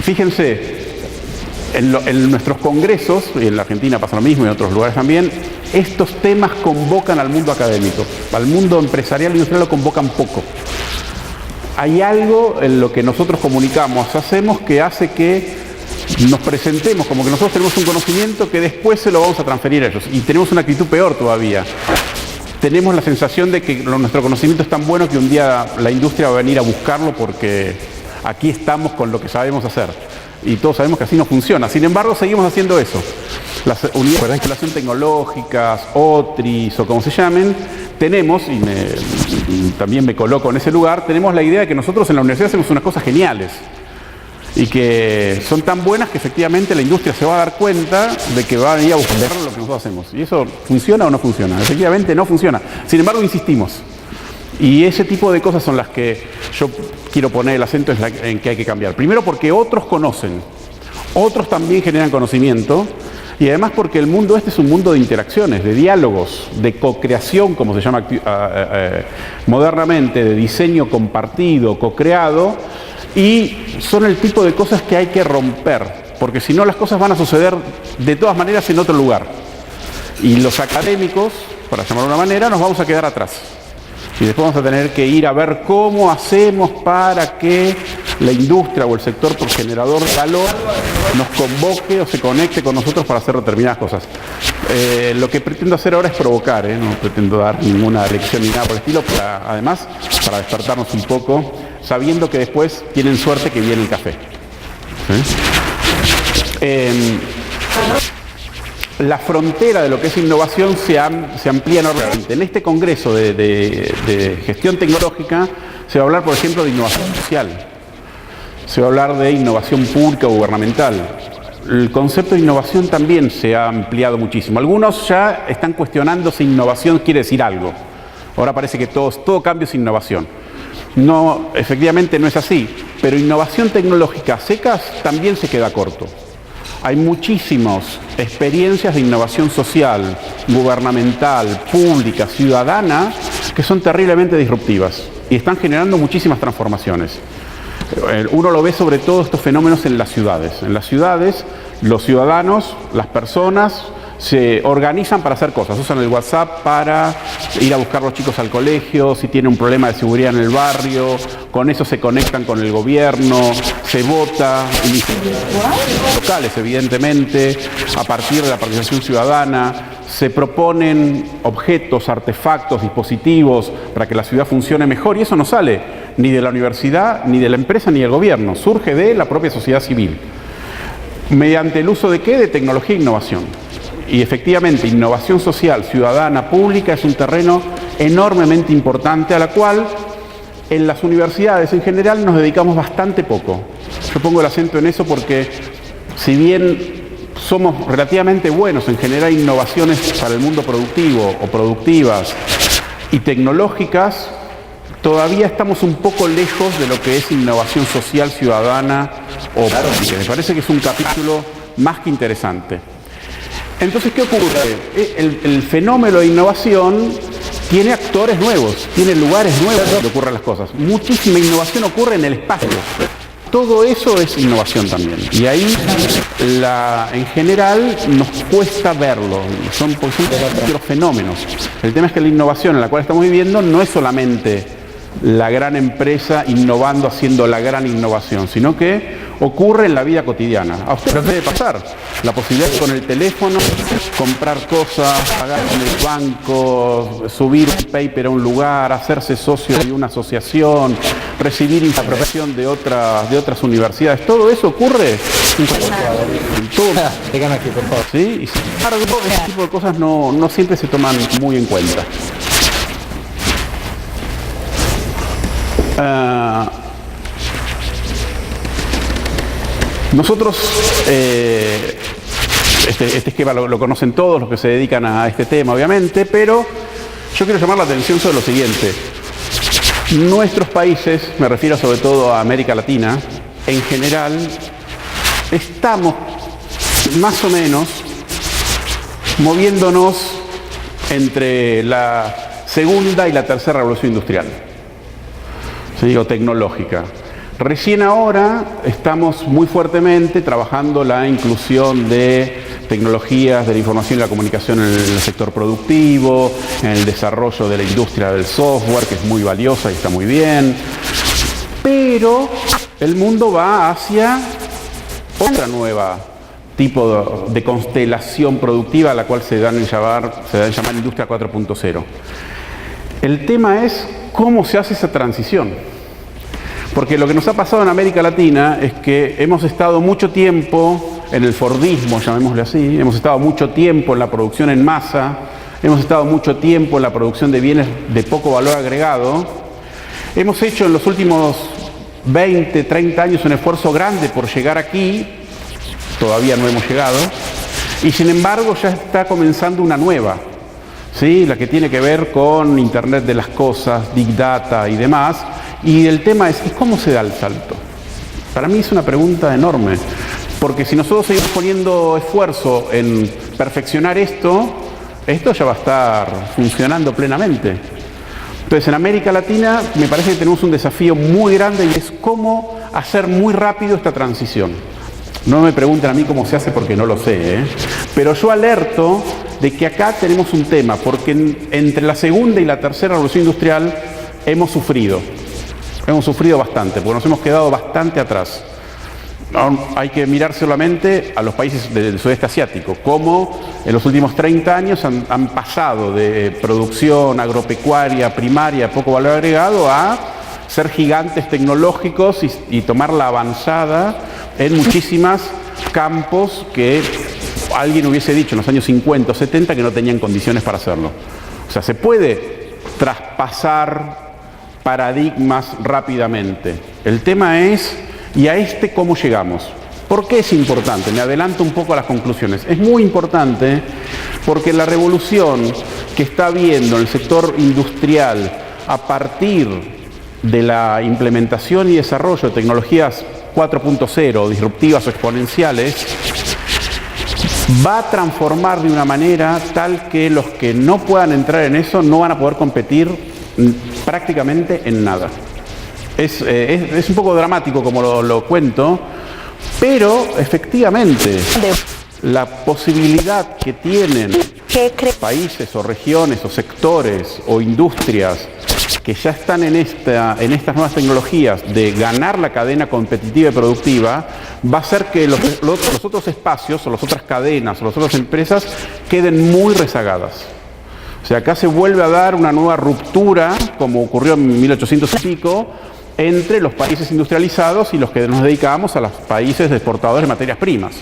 fíjense, en nuestros congresos, y en la Argentina pasa lo mismo y en otros lugares también, estos temas convocan al mundo académico. Al mundo empresarial e industrial lo convocan poco. Hay algo en lo que nosotros comunicamos, hacemos, que hace que nos presentemos como que nosotros tenemos un conocimiento que después se lo vamos a transferir a ellos. Y tenemos una actitud peor todavía. Tenemos la sensación de que nuestro conocimiento es tan bueno que un día la industria va a venir a buscarlo porque aquí estamos con lo que sabemos hacer. Y todos sabemos que así no funciona. Sin embargo, seguimos haciendo eso. Las unidades de instalación tecnológicas, OTRIs o como se llamen, tenemos, y también me coloco en ese lugar, tenemos la idea de que nosotros en la universidad hacemos unas cosas geniales y que son tan buenas que efectivamente la industria se va a dar cuenta de que va a venir a buscar lo que nosotros hacemos. ¿Y eso funciona o no funciona? Efectivamente no funciona. Sin embargo, insistimos. Y ese tipo de cosas son las que yo quiero poner el acento en que hay que cambiar. Primero porque otros conocen, otros también generan conocimiento, y además porque el mundo este es un mundo de interacciones, de diálogos, de co-creación, como se llama modernamente, de diseño compartido, co-creado, y son el tipo de cosas que hay que romper, porque si no las cosas van a suceder de todas maneras en otro lugar. Y los académicos, para llamarlo de una manera, nos vamos a quedar atrás. Y después vamos a tener que ir a ver cómo hacemos para que la industria o el sector por generador de valor nos convoque o se conecte con nosotros para hacer determinadas cosas. Lo que pretendo hacer ahora es provocar, no pretendo dar ninguna lección ni nada por el estilo, además para despertarnos un poco, sabiendo que después tienen suerte que viene el café. ¿Sí? La frontera de lo que es innovación se amplía enormemente. En este congreso de gestión tecnológica se va a hablar, por ejemplo, de innovación social. Se va a hablar de innovación pública o gubernamental. El concepto de innovación también se ha ampliado muchísimo. Algunos ya están cuestionando si innovación quiere decir algo. Ahora parece que todo cambio es innovación. No, efectivamente no es así, pero innovación tecnológica secas también se queda corto. Hay muchísimas experiencias de innovación social, gubernamental, pública, ciudadana, que son terriblemente disruptivas y están generando muchísimas transformaciones. Uno lo ve sobre todo estos fenómenos en las ciudades. En las ciudades, los ciudadanos, las personas, se organizan para hacer cosas. Usan el WhatsApp para ir a buscar a los chicos al colegio, si tiene un problema de seguridad en el barrio, con eso se conectan con el gobierno, se vota, iniciativas locales evidentemente, a partir de la participación ciudadana, se proponen objetos, artefactos, dispositivos para que la ciudad funcione mejor, y eso no sale ni de la universidad, ni de la empresa, ni del gobierno, surge de la propia sociedad civil. ¿Mediante el uso de qué? De tecnología e innovación. Y efectivamente, innovación social, ciudadana, pública, es un terreno enormemente importante a la cual en las universidades en general nos dedicamos bastante poco. Yo pongo el acento en eso porque si bien somos relativamente buenos en generar innovaciones para el mundo productivo o productivas y tecnológicas, todavía estamos un poco lejos de lo que es innovación social, ciudadana o pública. Me parece que es un capítulo más que interesante. Entonces, ¿qué ocurre? El fenómeno de innovación tiene actores nuevos, tiene lugares nuevos donde ocurren las cosas. Muchísima innovación ocurre en el espacio. Todo eso es innovación también. Y ahí, en general, nos cuesta verlo. Son los fenómenos. El tema es que la innovación en la cual estamos viviendo no es solamente la gran empresa innovando, haciendo la gran innovación, sino que ocurre en la vida cotidiana. A ustedes les debe pasar la posibilidad de con el teléfono comprar cosas, pagar en el banco, subir un paper a un lugar, hacerse socio de una asociación, recibir información de otras universidades. Todo eso ocurre en todo. Dígame aquí, por favor. ¿Sí? Y sin embargo, ese tipo de cosas no siempre se toman muy en cuenta. Nosotros, este esquema lo conocen todos los que se dedican a este tema, obviamente, pero yo quiero llamar la atención sobre lo siguiente. Nuestros países, me refiero sobre todo a América Latina, en general, estamos más o menos moviéndonos entre la segunda y la tercera revolución industrial, ¿sí? O tecnológica. Recién ahora estamos muy fuertemente trabajando la inclusión de tecnologías de la información y la comunicación en el sector productivo, en el desarrollo de la industria del software, que es muy valiosa y está muy bien. Pero el mundo va hacia otra nueva tipo de constelación productiva a la cual se dan en llamar industria 4.0. El tema es cómo se hace esa transición. Porque lo que nos ha pasado en América Latina es que hemos estado mucho tiempo en el fordismo, llamémosle así, hemos estado mucho tiempo en la producción en masa, hemos estado mucho tiempo en la producción de bienes de poco valor agregado. Hemos hecho en los últimos 20, 30 años un esfuerzo grande por llegar aquí, todavía no hemos llegado, y sin embargo ya está comenzando una nueva, ¿sí? La que tiene que ver con Internet de las cosas, Big Data y demás. Y el tema es, ¿y cómo se da el salto? Para mí es una pregunta enorme, porque si nosotros seguimos poniendo esfuerzo en perfeccionar esto ya va a estar funcionando plenamente. Entonces, en América Latina me parece que tenemos un desafío muy grande y es cómo hacer muy rápido esta transición. No me pregunten a mí cómo se hace porque no lo sé, pero yo alerto de que acá tenemos un tema, porque entre la segunda y la tercera revolución industrial hemos sufrido bastante, porque nos hemos quedado bastante atrás. Hay que mirar solamente a los países del sudeste asiático, cómo en los últimos 30 años han pasado de producción agropecuaria primaria, poco valor agregado, a ser gigantes tecnológicos y tomar la avanzada en muchísimos campos que alguien hubiese dicho en los años 50 o 70 que no tenían condiciones para hacerlo. O sea, se puede traspasar paradigmas rápidamente. El tema es, ¿y a cómo llegamos? ¿Por qué es importante? Me adelanto un poco a las conclusiones. Es muy importante porque la revolución que está habiendo en el sector industrial a partir de la implementación y desarrollo de tecnologías 4.0, disruptivas o exponenciales, va a transformar de una manera tal que los que no puedan entrar en eso no van a poder competir prácticamente en nada. Es un poco dramático como lo cuento, pero efectivamente la posibilidad que tienen países o regiones o sectores o industrias que ya están en estas nuevas tecnologías de ganar la cadena competitiva y productiva va a hacer que los otros espacios o las otras cadenas o las otras empresas queden muy rezagadas. O sea, acá se vuelve a dar una nueva ruptura, como ocurrió en 1800 y pico, entre los países industrializados y los que nos dedicamos a los países exportadores de materias primas.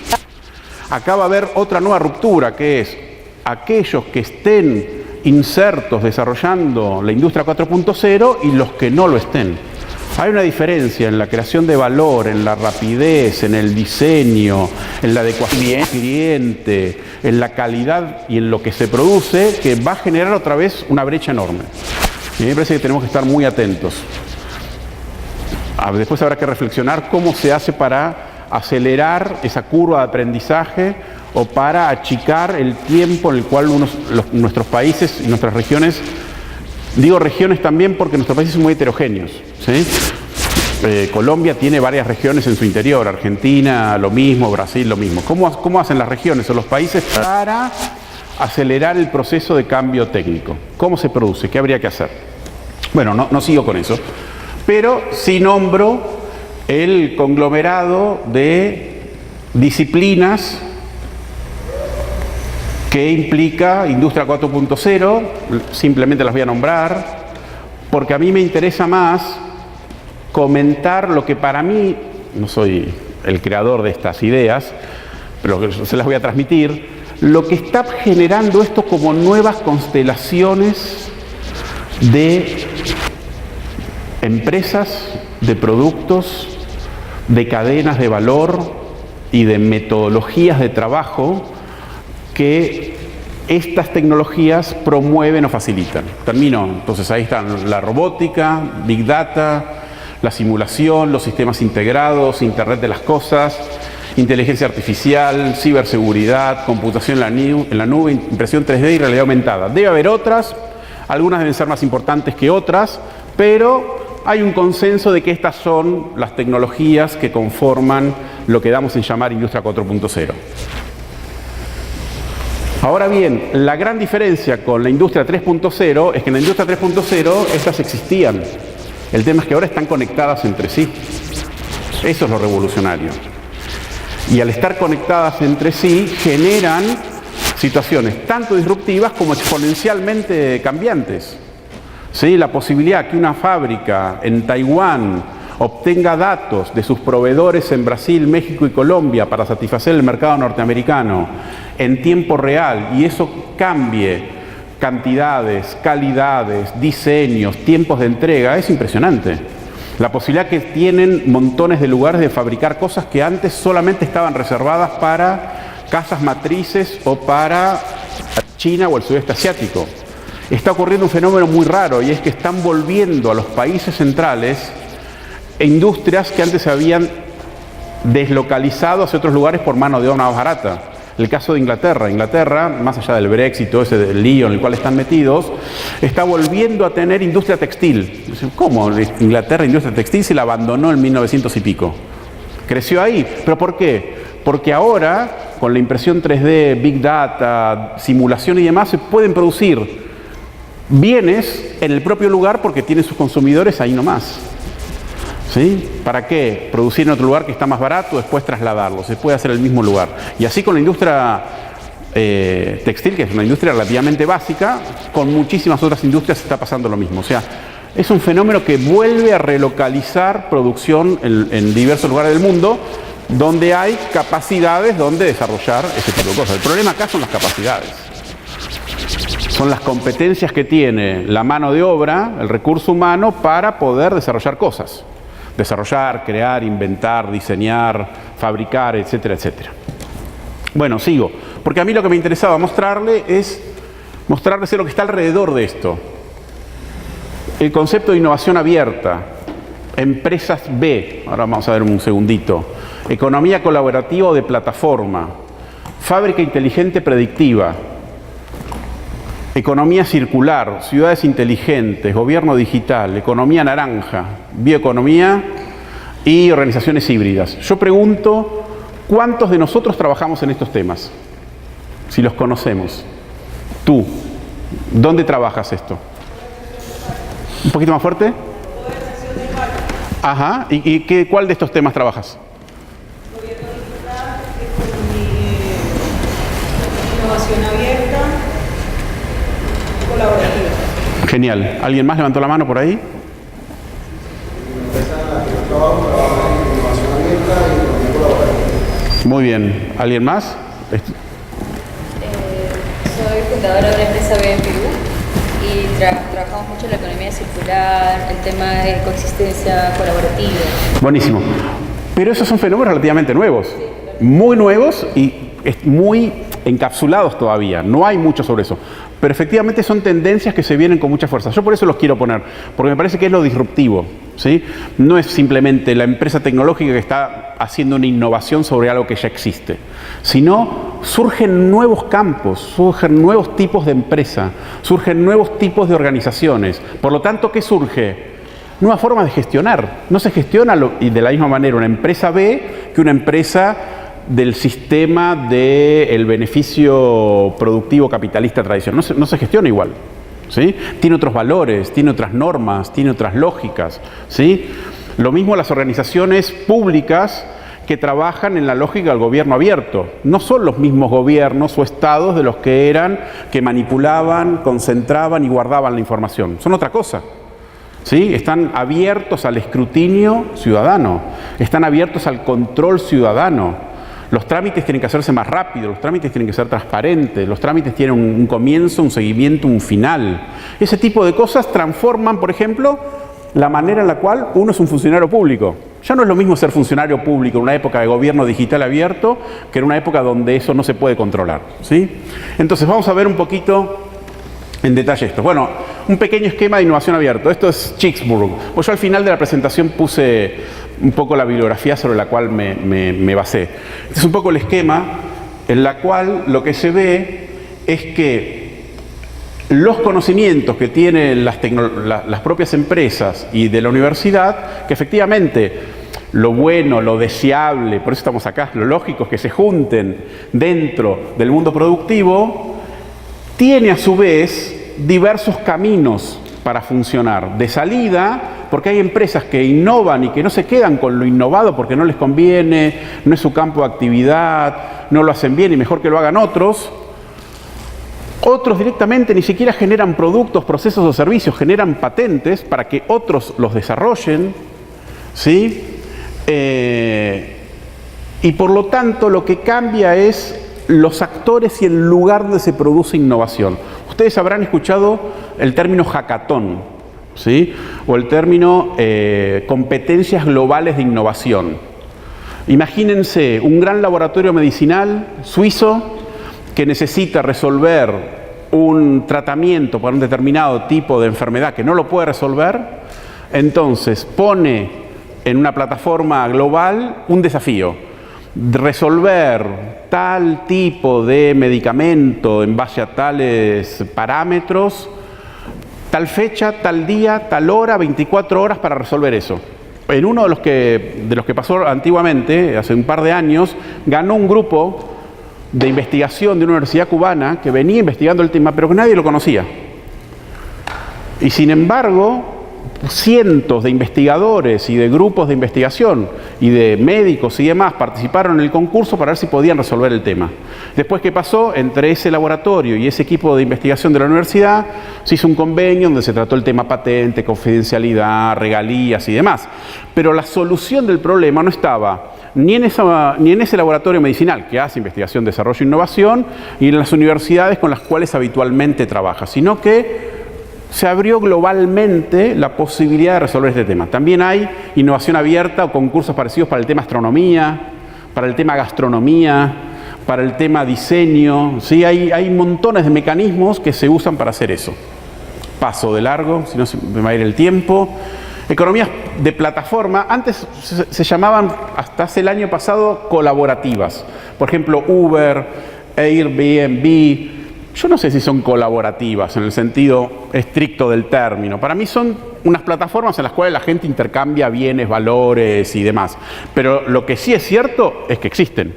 Acá va a haber otra nueva ruptura, que es aquellos que estén insertos desarrollando la industria 4.0 y los que no lo estén. Hay una diferencia en la creación de valor, en la rapidez, en el diseño, en la adecuación al cliente, en la calidad y en lo que se produce, que va a generar otra vez una brecha enorme. Y a mí me parece que tenemos que estar muy atentos. Después habrá que reflexionar cómo se hace para acelerar esa curva de aprendizaje o para achicar el tiempo en el cual nuestros países y nuestras regiones, digo regiones también porque nuestros países son muy heterogéneos, ¿sí? Colombia tiene varias regiones en su interior, Argentina lo mismo, Brasil lo mismo. ¿Cómo hacen las regiones o los países para acelerar el proceso de cambio técnico? ¿Cómo se produce? ¿Qué habría que hacer? Bueno, no sigo con eso, pero sí nombro el conglomerado de disciplinas que implica Industria 4.0, simplemente las voy a nombrar, porque a mí me interesa más comentar lo que para mí, no soy el creador de estas ideas, pero se las voy a transmitir, lo que está generando esto como nuevas constelaciones de empresas, de productos, de cadenas de valor y de metodologías de trabajo que estas tecnologías promueven o facilitan. Termino. Entonces ahí están la robótica, Big Data, la simulación, los sistemas integrados, Internet de las cosas, inteligencia artificial, ciberseguridad, computación en la nube, impresión 3D y realidad aumentada. Debe haber otras, algunas deben ser más importantes que otras, pero hay un consenso de que estas son las tecnologías que conforman lo que damos en llamar industria 4.0. Ahora bien, la gran diferencia con la industria 3.0 es que en la industria 3.0 estas existían. El tema es que ahora están conectadas entre sí. Eso es lo revolucionario. Y al estar conectadas entre sí, generan situaciones tanto disruptivas como exponencialmente cambiantes. ¿Sí? La posibilidad que una fábrica en Taiwán obtenga datos de sus proveedores en Brasil, México y Colombia para satisfacer el mercado norteamericano en tiempo real y eso cambie cantidades, calidades, diseños, tiempos de entrega, es impresionante. La posibilidad que tienen montones de lugares de fabricar cosas que antes solamente estaban reservadas para casas matrices o para China o el sudeste asiático. Está ocurriendo un fenómeno muy raro y es que están volviendo a los países centrales industrias que antes se habían deslocalizado hacia otros lugares por mano de obra más barata. El caso de Inglaterra. Inglaterra, más allá del Brexit, todo ese del lío en el cual están metidos, está volviendo a tener industria textil. ¿Cómo Inglaterra industria textil si la abandonó en 1900 y pico? Creció ahí. ¿Pero por qué? Porque ahora, con la impresión 3D, Big Data, simulación y demás, se pueden producir bienes en el propio lugar porque tienen sus consumidores ahí nomás. ¿Sí? ¿Para qué? Producir en otro lugar que está más barato, después trasladarlo. Se puede hacer en el mismo lugar. Y así con la industria textil, que es una industria relativamente básica, con muchísimas otras industrias está pasando lo mismo. O sea, es un fenómeno que vuelve a relocalizar producción en diversos lugares del mundo, donde hay capacidades donde desarrollar ese tipo de cosas. El problema acá son las capacidades. Son las competencias que tiene la mano de obra, el recurso humano, para poder desarrollar cosas. Desarrollar, crear, inventar, diseñar, fabricar, etcétera, etcétera. Bueno, sigo. Porque a mí lo que me interesaba mostrarles es lo que está alrededor de esto. El concepto de innovación abierta, empresas B, ahora vamos a ver un segundito, economía colaborativa o de plataforma, fábrica inteligente predictiva, economía circular, ciudades inteligentes, gobierno digital, economía naranja, bioeconomía y organizaciones híbridas. Yo pregunto, ¿cuántos de nosotros trabajamos en estos temas? Si los conocemos. Tú, ¿dónde trabajas esto? ¿Un poquito más fuerte? Ajá, ¿y cuál de estos temas trabajas? Gobierno digital, innovación abierta, colaborativa. Genial. ¿Alguien más levantó la mano por ahí? Muy bien. ¿Alguien más? Soy fundadora de la empresa B en Perú y trabajamos mucho en la economía circular, el tema de coexistencia colaborativa. Buenísimo. Pero esos son fenómenos relativamente nuevos. Muy nuevos y muy encapsulados todavía. No hay mucho sobre eso. Pero efectivamente son tendencias que se vienen con mucha fuerza. Yo por eso los quiero poner, porque me parece que es lo disruptivo, ¿sí? No es simplemente la empresa tecnológica que está haciendo una innovación sobre algo que ya existe, sino surgen nuevos campos, surgen nuevos tipos de empresa, surgen nuevos tipos de organizaciones. Por lo tanto, ¿qué surge? Nueva forma de gestionar. No se gestiona de la misma manera una empresa B que una empresa del sistema del beneficio productivo capitalista tradicional. No se gestiona igual, ¿sí? Tiene otros valores, tiene otras normas, tiene otras lógicas, ¿sí? Lo mismo las organizaciones públicas que trabajan en la lógica del gobierno abierto. No son los mismos gobiernos o estados de los que manipulaban, concentraban y guardaban la información. Son otra cosa. ¿Sí? Están abiertos al escrutinio ciudadano, están abiertos al control ciudadano. Los trámites tienen que hacerse más rápido, los trámites tienen que ser transparentes, los trámites tienen un comienzo, un seguimiento, un final. Ese tipo de cosas transforman, por ejemplo, la manera en la cual uno es un funcionario público. Ya no es lo mismo ser funcionario público en una época de gobierno digital abierto que en una época donde eso no se puede controlar, ¿sí? Entonces vamos a ver un poquito en detalle esto. Bueno, un pequeño esquema de innovación abierto. Esto es Chicksburg. Pues yo al final de la presentación puse un poco la bibliografía sobre la cual me basé. Este es un poco el esquema en la cual lo que se ve es que los conocimientos que tienen las propias empresas y de la universidad, que efectivamente lo bueno, lo deseable, por eso estamos acá, lo lógico es que se junten dentro del mundo productivo, tiene a su vez diversos caminos para funcionar. De salida, porque hay empresas que innovan y que no se quedan con lo innovado porque no les conviene, no es su campo de actividad, no lo hacen bien y mejor que lo hagan otros. Otros directamente ni siquiera generan productos, procesos o servicios, generan patentes para que otros los desarrollen, ¿sí? Y por lo tanto lo que cambia es los actores y el lugar donde se produce innovación. Ustedes habrán escuchado el término hackathon, ¿sí? O el término competencias globales de innovación. Imagínense un gran laboratorio medicinal suizo que necesita resolver un tratamiento para un determinado tipo de enfermedad que no lo puede resolver, entonces pone en una plataforma global un desafío: resolver tal tipo de medicamento en base a tales parámetros, tal fecha, tal día, tal hora, 24 horas para resolver eso. En uno de los que pasó antiguamente, hace un par de años, ganó un grupo de investigación de una universidad cubana que venía investigando el tema, pero que nadie lo conocía. Y sin embargo, cientos de investigadores y de grupos de investigación y de médicos y demás participaron en el concurso para ver si podían resolver el tema. Después, ¿qué pasó? Entre ese laboratorio y ese equipo de investigación de la universidad se hizo un convenio donde se trató el tema patente, confidencialidad, regalías y demás. Pero la solución del problema no estaba ni en ese laboratorio medicinal que hace investigación, desarrollo e innovación y en las universidades con las cuales habitualmente trabaja, sino que se abrió globalmente la posibilidad de resolver este tema. También hay innovación abierta o concursos parecidos para el tema astronomía, para el tema gastronomía, para el tema diseño. ¿Sí? Hay montones de mecanismos que se usan para hacer eso. Paso de largo, si no se me va a ir el tiempo. Economías de plataforma, antes se llamaban, hasta hace el año pasado, colaborativas. Por ejemplo, Uber, Airbnb. Yo no sé si son colaborativas en el sentido estricto del término. Para mí son unas plataformas en las cuales la gente intercambia bienes, valores y demás. Pero lo que sí es cierto es que existen.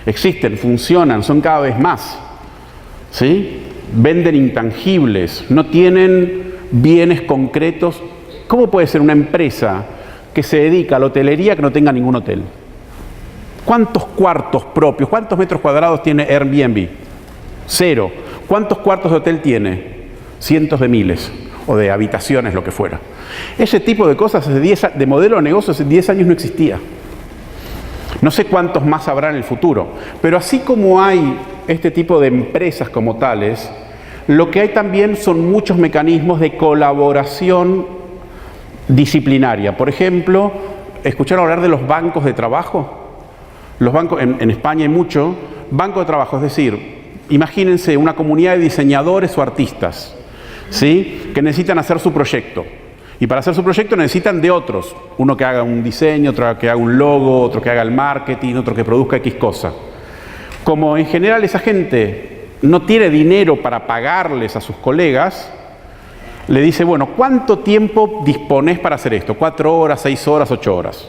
Existen, funcionan, son cada vez más. ¿Sí? Venden intangibles, no tienen bienes concretos. ¿Cómo puede ser una empresa que se dedica a la hotelería que no tenga ningún hotel? ¿Cuántos cuartos propios, cuántos metros cuadrados tiene Airbnb? 0. ¿Cuántos cuartos de hotel tiene? Cientos de miles, o de habitaciones, lo que fuera. Ese tipo de cosas, de modelo de negocio, hace 10 años no existía. No sé cuántos más habrá en el futuro, pero así como hay este tipo de empresas como tales, lo que hay también son muchos mecanismos de colaboración disciplinaria. Por ejemplo, ¿escucharon hablar de los bancos de trabajo? Los bancos, en España hay mucho, banco de trabajo, es decir, imagínense una comunidad de diseñadores o artistas, ¿sí? Que necesitan hacer su proyecto. Y para hacer su proyecto necesitan de otros. Uno que haga un diseño, otro que haga un logo, otro que haga el marketing, otro que produzca X cosa. Como en general esa gente no tiene dinero para pagarles a sus colegas, le dice, bueno, ¿cuánto tiempo disponés para hacer esto? 4 horas, 6 horas, 8 horas.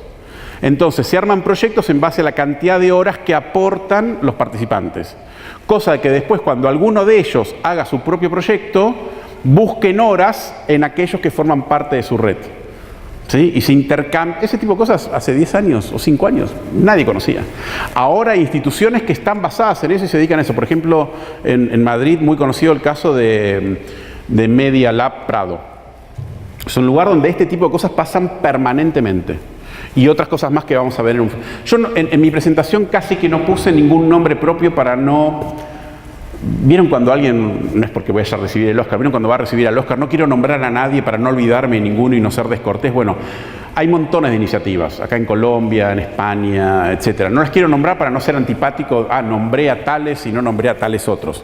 Entonces se arman proyectos en base a la cantidad de horas que aportan los participantes. Cosa de que después, cuando alguno de ellos haga su propio proyecto, busquen horas en aquellos que forman parte de su red. ¿Sí? Y se intercambian. Ese tipo de cosas hace 10 años o 5 años nadie conocía. Ahora hay instituciones que están basadas en eso y se dedican a eso. Por ejemplo, en Madrid, muy conocido el caso de Media Lab Prado. Es un lugar donde este tipo de cosas pasan permanentemente. Y otras cosas más que vamos a ver Yo en mi presentación casi que no puse ningún nombre propio para no... ¿Vieron cuando alguien, no es porque vaya a recibir el Oscar, vieron cuando va a recibir el Oscar? No quiero nombrar a nadie para no olvidarme de ninguno y no ser descortés. Bueno, hay montones de iniciativas, acá en Colombia, en España, etcétera. No las quiero nombrar para no ser antipático, nombré a tales y no nombré a tales otros.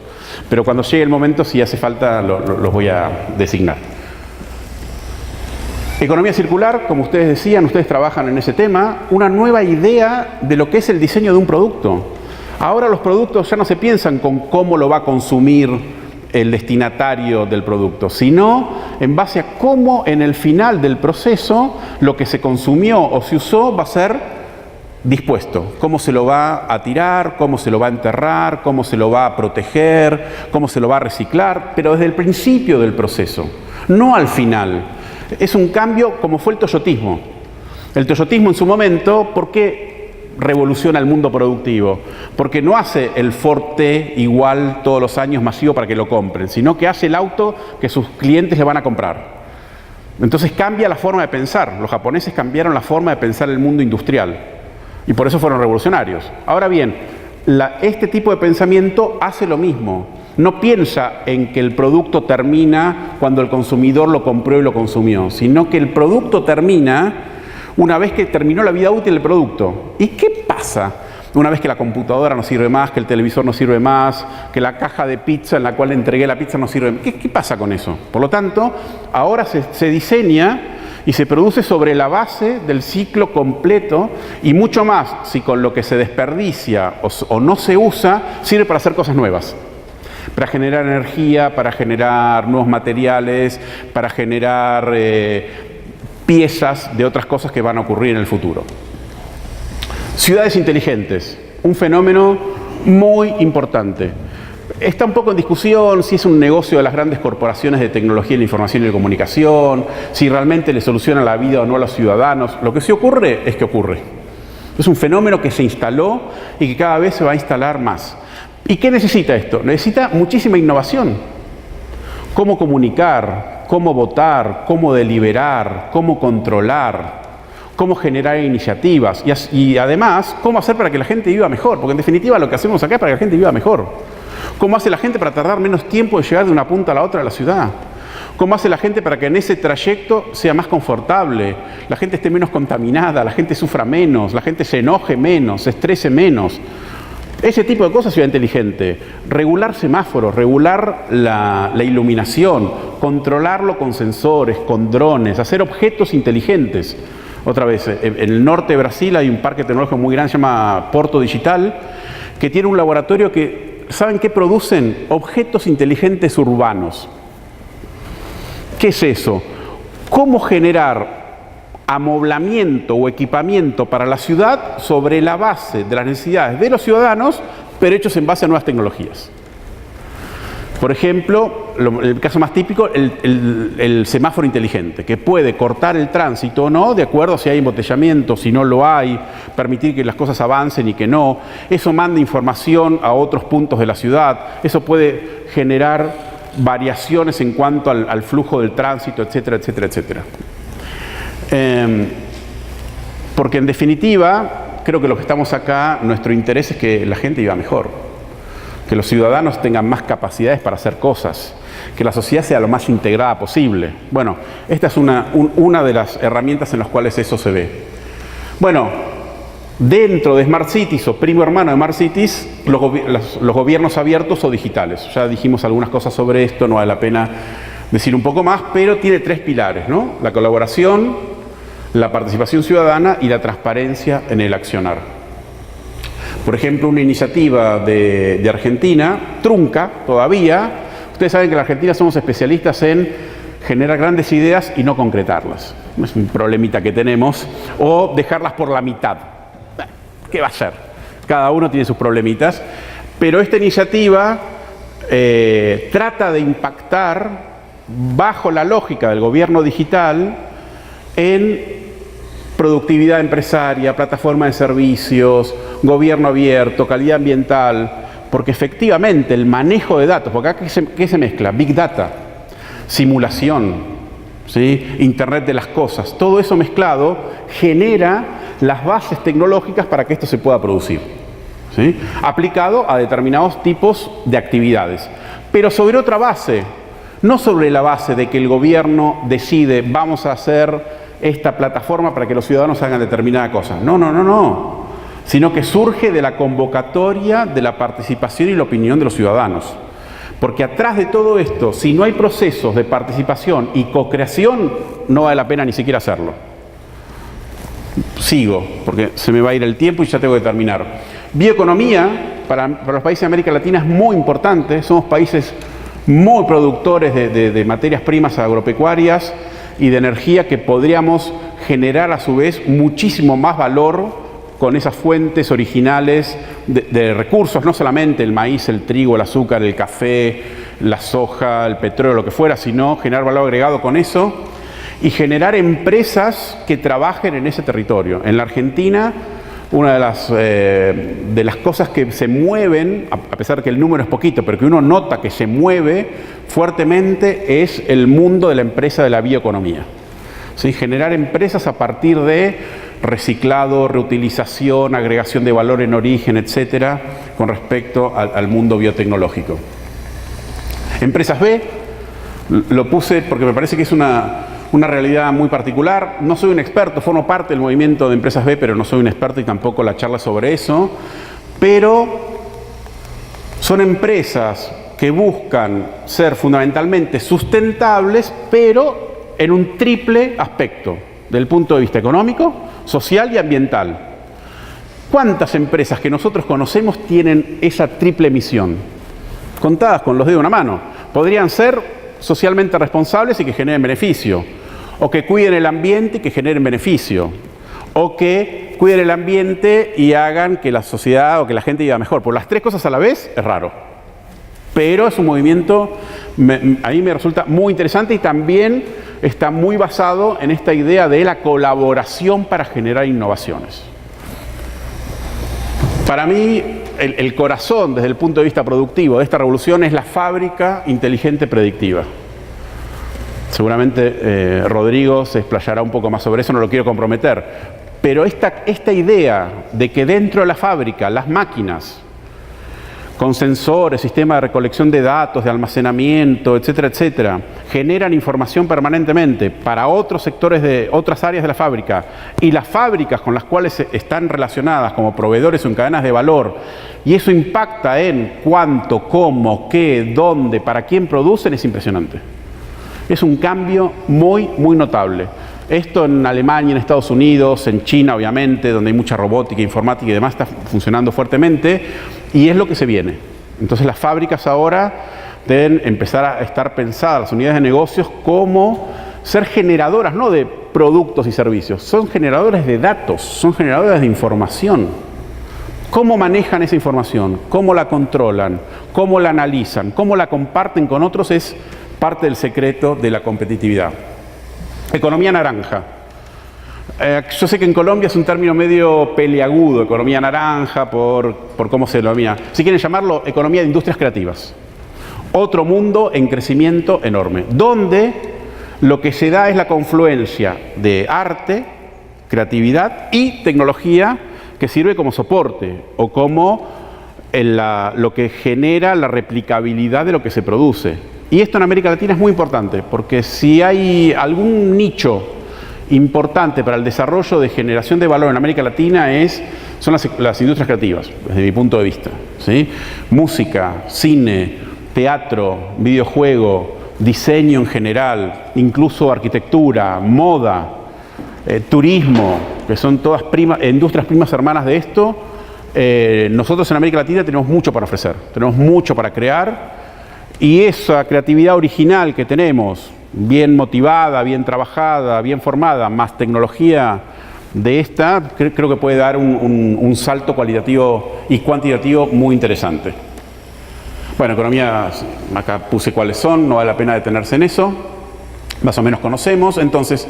Pero cuando llegue el momento, si hace falta, los voy a designar. Economía circular, como ustedes decían, ustedes trabajan en ese tema, una nueva idea de lo que es el diseño de un producto. Ahora los productos ya no se piensan con cómo lo va a consumir el destinatario del producto, sino en base a cómo en el final del proceso lo que se consumió o se usó va a ser dispuesto, cómo se lo va a tirar, cómo se lo va a enterrar, cómo se lo va a proteger, cómo se lo va a reciclar, pero desde el principio del proceso, no al final. Es un cambio como fue el toyotismo. El toyotismo en su momento, ¿por qué revoluciona el mundo productivo? Porque no hace el Ford T igual todos los años masivo para que lo compren, sino que hace el auto que sus clientes le van a comprar. Entonces cambia la forma de pensar. Los japoneses cambiaron la forma de pensar el mundo industrial. Y por eso fueron revolucionarios. Ahora bien, este tipo de pensamiento hace lo mismo. No piensa en que el producto termina cuando el consumidor lo compró y lo consumió, sino que el producto termina una vez que terminó la vida útil del producto. ¿Y qué pasa una vez que la computadora no sirve más, que el televisor no sirve más, que la caja de pizza en la cual entregué la pizza no sirve más? ¿Qué pasa con eso? Por lo tanto, ahora se diseña y se produce sobre la base del ciclo completo y mucho más si con lo que se desperdicia o no se usa sirve para hacer cosas nuevas, para generar energía, para generar nuevos materiales, para generar piezas de otras cosas que van a ocurrir en el futuro. Ciudades inteligentes, un fenómeno muy importante. Está un poco en discusión si es un negocio de las grandes corporaciones de tecnología de la información y de comunicación, si realmente le soluciona la vida o no a los ciudadanos. Lo que sí ocurre es que ocurre. Es un fenómeno que se instaló y que cada vez se va a instalar más. ¿Y qué necesita esto? Necesita muchísima innovación. Cómo comunicar, cómo votar, cómo deliberar, cómo controlar, cómo generar iniciativas y además cómo hacer para que la gente viva mejor, porque en definitiva lo que hacemos acá es para que la gente viva mejor. ¿Cómo hace la gente para tardar menos tiempo en llegar de una punta a la otra de la ciudad? ¿Cómo hace la gente para que en ese trayecto sea más confortable, la gente esté menos contaminada, la gente sufra menos, la gente se enoje menos, se estrese menos? Ese tipo de cosas, ciudad inteligente. Regular semáforos, regular la iluminación, controlarlo con sensores, con drones, hacer objetos inteligentes. Otra vez, en el norte de Brasil hay un parque tecnológico muy grande, se llama Porto Digital, que tiene un laboratorio que, ¿saben qué producen? Objetos inteligentes urbanos. ¿Qué es eso? ¿Cómo generar amoblamiento o equipamiento para la ciudad sobre la base de las necesidades de los ciudadanos, pero hechos en base a nuevas tecnologías? Por ejemplo, el caso más típico, el semáforo inteligente, que puede cortar el tránsito o no, de acuerdo a si hay embotellamiento, si no lo hay, permitir que las cosas avancen y que no. Eso manda información a otros puntos de la ciudad, eso puede generar variaciones en cuanto al flujo del tránsito, etcétera, etcétera, etcétera. Porque en definitiva, creo que lo que estamos acá, nuestro interés es que la gente viva mejor. Que los ciudadanos tengan más capacidades para hacer cosas, que la sociedad sea lo más integrada posible. Bueno, esta es una de las herramientas en las cuales eso se ve. Bueno, dentro de Smart Cities o primo hermano de Smart Cities, los gobiernos abiertos o digitales. Ya dijimos algunas cosas sobre esto, no vale la pena decir un poco más, pero tiene tres pilares, ¿no? La colaboración, la participación ciudadana y la transparencia en el accionar. Por ejemplo, una iniciativa de Argentina, trunca todavía. Ustedes saben que en la Argentina somos especialistas en generar grandes ideas y no concretarlas. Es un problemita que tenemos. O dejarlas por la mitad. ¿Qué va a ser? Cada uno tiene sus problemitas. Pero esta iniciativa trata de impactar bajo la lógica del gobierno digital en productividad empresaria, plataforma de servicios, gobierno abierto, calidad ambiental, porque efectivamente el manejo de datos, porque acá ¿qué se mezcla? Big Data, simulación, ¿sí? Internet de las cosas, todo eso mezclado genera las bases tecnológicas para que esto se pueda producir, ¿sí? Aplicado a determinados tipos de actividades, pero sobre otra base, no sobre la base de que el gobierno decide vamos a hacer esta plataforma para que los ciudadanos hagan determinada cosa. No. Sino que surge de la convocatoria de la participación y la opinión de los ciudadanos. Porque atrás de todo esto, si no hay procesos de participación y co-creación, no vale la pena ni siquiera hacerlo. Sigo, porque se me va a ir el tiempo y ya tengo que terminar. Bioeconomía, para los países de América Latina es muy importante. Somos países muy productores de materias primas agropecuarias y de energía que podríamos generar a su vez muchísimo más valor con esas fuentes originales de recursos, no solamente el maíz, el trigo, el azúcar, el café, la soja, el petróleo, lo que fuera, sino generar valor agregado con eso y generar empresas que trabajen en ese territorio. En la Argentina, una de las cosas que se mueven, a pesar de que el número es poquito, pero que uno nota que se mueve fuertemente, es el mundo de la empresa de la bioeconomía. ¿Sí? Generar empresas a partir de reciclado, reutilización, agregación de valor en origen, etcétera, con respecto al mundo biotecnológico. Empresas B, lo puse porque me parece que es una realidad muy particular. No soy un experto, formo parte del movimiento de Empresas B, pero no soy un experto y tampoco la charla sobre eso. Pero son empresas que buscan ser fundamentalmente sustentables, pero en un triple aspecto, desde el punto de vista económico, social y ambiental. ¿Cuántas empresas que nosotros conocemos tienen esa triple misión? Contadas con los dedos de una mano. Podrían ser socialmente responsables y que generen beneficio, o que cuiden el ambiente y que generen beneficio, o que cuiden el ambiente y hagan que la sociedad o que la gente viva mejor. Por las tres cosas a la vez es raro, pero es un movimiento, a mí me resulta muy interesante y también está muy basado en esta idea de la colaboración para generar innovaciones. Para mí, el corazón desde el punto de vista productivo de esta revolución es la fábrica inteligente predictiva. Seguramente Rodrigo se explayará un poco más sobre eso, no lo quiero comprometer. Pero esta idea de que dentro de la fábrica las máquinas, con sensores, sistemas de recolección de datos, de almacenamiento, etcétera, etcétera, generan información permanentemente para otros sectores de otras áreas de la fábrica, y las fábricas con las cuales están relacionadas como proveedores o en cadenas de valor, y eso impacta en cuánto, cómo, qué, dónde, para quién producen, es impresionante. Es un cambio muy, muy notable. Esto en Alemania, en Estados Unidos, en China, obviamente, donde hay mucha robótica, informática y demás, está funcionando fuertemente, y es lo que se viene. Entonces las fábricas ahora deben empezar a estar pensadas, las unidades de negocios, como ser generadoras, no de productos y servicios, son generadores de datos, son generadores de información. ¿Cómo manejan esa información? ¿Cómo la controlan? ¿Cómo la analizan? ¿Cómo la comparten con otros? Es parte del secreto de la competitividad. Economía naranja. Yo sé que en Colombia es un término medio peliagudo, economía naranja, por cómo se denomina. Si quieren llamarlo, economía de industrias creativas. Otro mundo en crecimiento enorme, donde lo que se da es la confluencia de arte, creatividad y tecnología que sirve como soporte o como lo que genera la replicabilidad de lo que se produce. Y esto en América Latina es muy importante, porque si hay algún nicho importante para el desarrollo de generación de valor en América Latina son las industrias creativas, desde mi punto de vista, ¿sí? Música, cine, teatro, videojuego, diseño en general, incluso arquitectura, moda, turismo, que son todas industrias primas hermanas de esto. Nosotros en América Latina tenemos mucho para ofrecer, tenemos mucho para crear. Y esa creatividad original que tenemos, bien motivada, bien trabajada, bien formada, más tecnología de esta, creo que puede dar un salto cualitativo y cuantitativo muy interesante. Bueno, economía, acá puse cuáles son, no vale la pena detenerse en eso, más o menos conocemos. Entonces,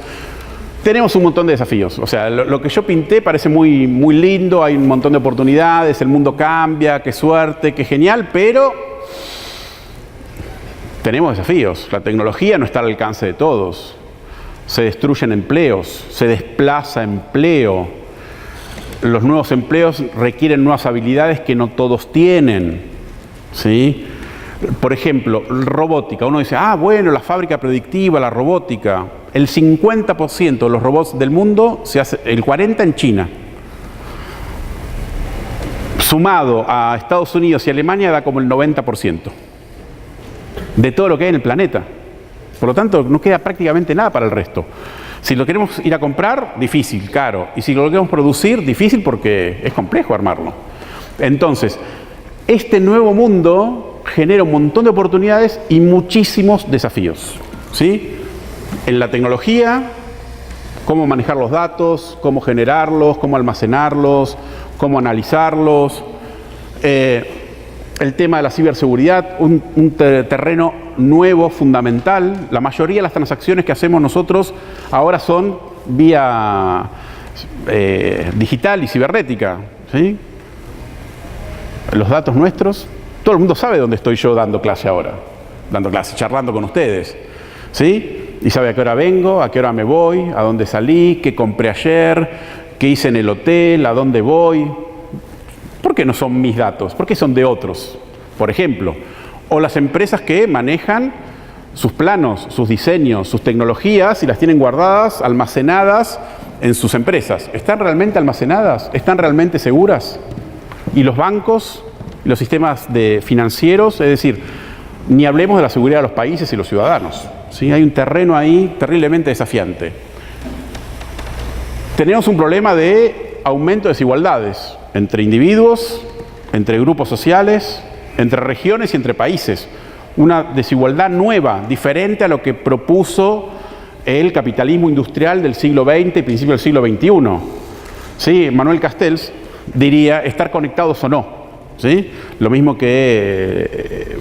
tenemos un montón de desafíos. O sea, lo que yo pinté parece muy, muy lindo, hay un montón de oportunidades, el mundo cambia, qué suerte, qué genial, pero tenemos desafíos. La tecnología no está al alcance de todos. Se destruyen empleos, se desplaza empleo. Los nuevos empleos requieren nuevas habilidades que no todos tienen, ¿sí? Por ejemplo, robótica. Uno dice, bueno, la fábrica predictiva, la robótica. El 50% de los robots del mundo se hace, el 40% en China. Sumado a Estados Unidos y Alemania da como el 90%. De todo lo que hay en el planeta. Por lo tanto, no queda prácticamente nada para el resto. Si lo queremos ir a comprar, difícil, caro. Y si lo queremos producir, difícil porque es complejo armarlo. Entonces, este nuevo mundo genera un montón de oportunidades y muchísimos desafíos, ¿sí? En la tecnología, cómo manejar los datos, cómo generarlos, cómo almacenarlos, cómo analizarlos. El tema de la ciberseguridad, un terreno nuevo, fundamental. La mayoría de las transacciones que hacemos nosotros ahora son vía digital y cibernética, ¿sí? Los datos nuestros, todo el mundo sabe dónde estoy yo dando clase ahora, charlando con ustedes, ¿sí? Y sabe a qué hora vengo, a qué hora me voy, a dónde salí, qué compré ayer, qué hice en el hotel, a dónde voy. ¿Por qué no son mis datos? ¿Por qué son de otros? Por ejemplo, o las empresas que manejan sus planos, sus diseños, sus tecnologías y las tienen guardadas, almacenadas en sus empresas. ¿Están realmente almacenadas? ¿Están realmente seguras? Y los bancos, los sistemas financieros, es decir, ni hablemos de la seguridad de los países y los ciudadanos, ¿sí? Hay un terreno ahí terriblemente desafiante. Tenemos un problema de aumento de desigualdades entre individuos, entre grupos sociales, entre regiones y entre países. Una desigualdad nueva, diferente a lo que propuso el capitalismo industrial del siglo XX y principio del siglo XXI. ¿Sí? Manuel Castells diría estar conectados o no, ¿sí? Lo mismo que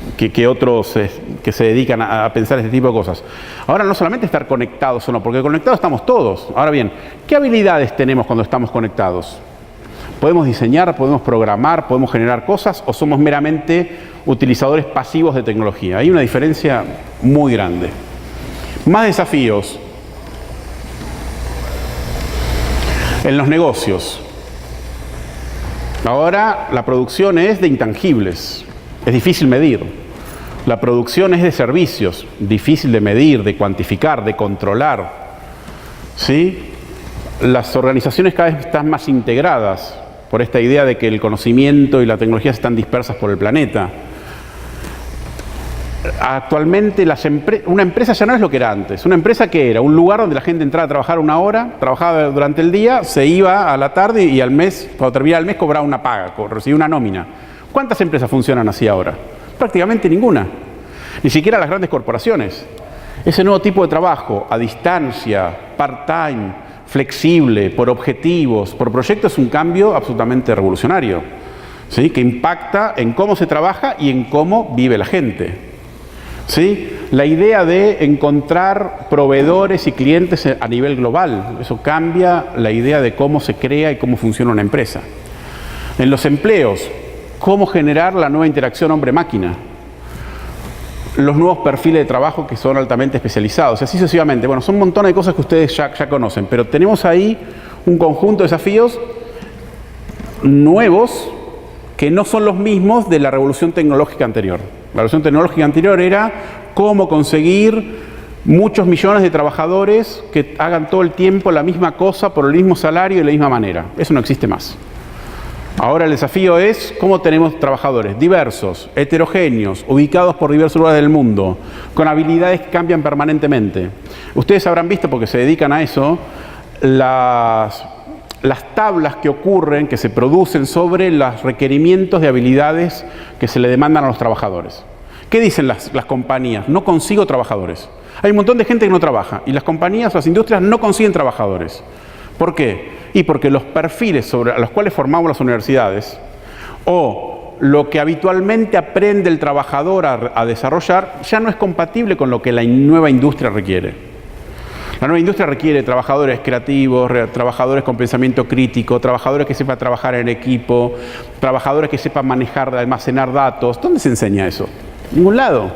otros que se dedican a pensar este tipo de cosas. Ahora, no solamente estar conectados o no, porque conectados estamos todos. Ahora bien, ¿qué habilidades tenemos cuando estamos conectados? ¿Podemos diseñar, podemos programar, podemos generar cosas o somos meramente utilizadores pasivos de tecnología? Hay una diferencia muy grande. Más desafíos en los negocios. Ahora la producción es de intangibles, es difícil medir. La producción es de servicios, difícil de medir, de cuantificar, de controlar, ¿sí? Las organizaciones cada vez están más integradas por esta idea de que el conocimiento y la tecnología están dispersas por el planeta. Actualmente una empresa ya no es lo que era antes. Una empresa que era un lugar donde la gente entraba a trabajar una hora, trabajaba durante el día, se iba a la tarde y al mes, cuando terminaba el mes, cobraba una paga, recibía una nómina. ¿Cuántas empresas funcionan así ahora? Prácticamente ninguna. Ni siquiera las grandes corporaciones. Ese nuevo tipo de trabajo, a distancia, part-time, flexible, por objetivos, por proyectos, es un cambio absolutamente revolucionario, ¿sí? Que impacta en cómo se trabaja y en cómo vive la gente, ¿sí? La idea de encontrar proveedores y clientes a nivel global, eso cambia la idea de cómo se crea y cómo funciona una empresa. En los empleos, cómo generar la nueva interacción hombre-máquina, los nuevos perfiles de trabajo que son altamente especializados, y así sucesivamente. Bueno, son un montón de cosas que ustedes ya conocen, pero tenemos ahí un conjunto de desafíos nuevos que no son los mismos de la revolución tecnológica anterior. La revolución tecnológica anterior era cómo conseguir muchos millones de trabajadores que hagan todo el tiempo la misma cosa por el mismo salario y de la misma manera. Eso no existe más. Ahora el desafío es cómo tenemos trabajadores diversos, heterogéneos, ubicados por diversos lugares del mundo, con habilidades que cambian permanentemente. Ustedes habrán visto, porque se dedican a eso, las tablas que ocurren, que se producen sobre los requerimientos de habilidades que se le demandan a los trabajadores. ¿Qué dicen las compañías? No consigo trabajadores. Hay un montón de gente que no trabaja y las compañías, las industrias no consiguen trabajadores. ¿Por qué? Y porque los perfiles a los cuales formamos las universidades o lo que habitualmente aprende el trabajador a desarrollar ya no es compatible con lo que la nueva industria requiere. La nueva industria requiere trabajadores creativos, trabajadores con pensamiento crítico, trabajadores que sepan trabajar en equipo, trabajadores que sepan manejar, almacenar datos. ¿Dónde se enseña eso? En ningún lado.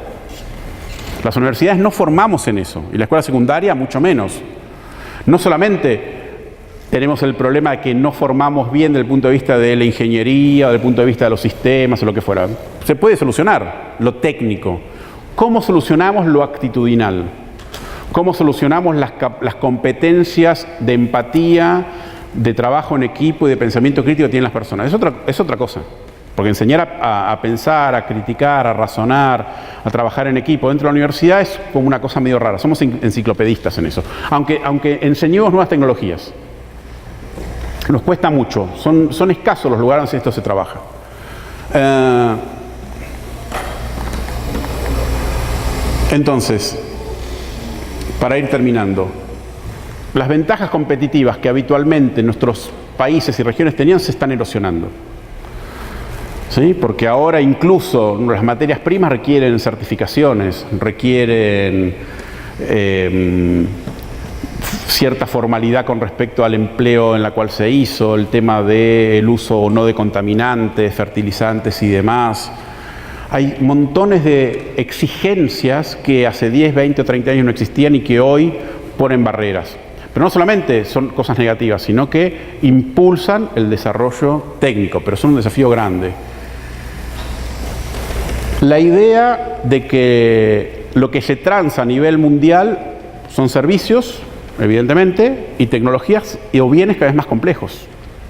Las universidades no formamos en eso y la escuela secundaria mucho menos. No solamente tenemos el problema de que no formamos bien desde el punto de vista de la ingeniería, o desde el punto de vista de los sistemas o lo que fuera. Se puede solucionar lo técnico. ¿Cómo solucionamos lo actitudinal? ¿Cómo solucionamos las competencias de empatía, de trabajo en equipo y de pensamiento crítico que tienen las personas? Es otra cosa. Porque enseñar a pensar, a criticar, a razonar, a trabajar en equipo dentro de la universidad es como una cosa medio rara. Somos enciclopedistas en eso. Aunque enseñemos nuevas tecnologías. Nos cuesta mucho, son escasos los lugares donde esto se trabaja. Entonces, para ir terminando, las ventajas competitivas que habitualmente nuestros países y regiones tenían se están erosionando. ¿Sí? Porque ahora incluso las materias primas requieren certificaciones, requieren cierta formalidad con respecto al empleo en la cual se hizo, el tema del uso o no de contaminantes, fertilizantes y demás. Hay montones de exigencias que hace 10, 20 o 30 años no existían y que hoy ponen barreras. Pero no solamente son cosas negativas, sino que impulsan el desarrollo técnico, pero son un desafío grande. La idea de que lo que se transa a nivel mundial son servicios, evidentemente, y tecnologías o bienes cada vez más complejos.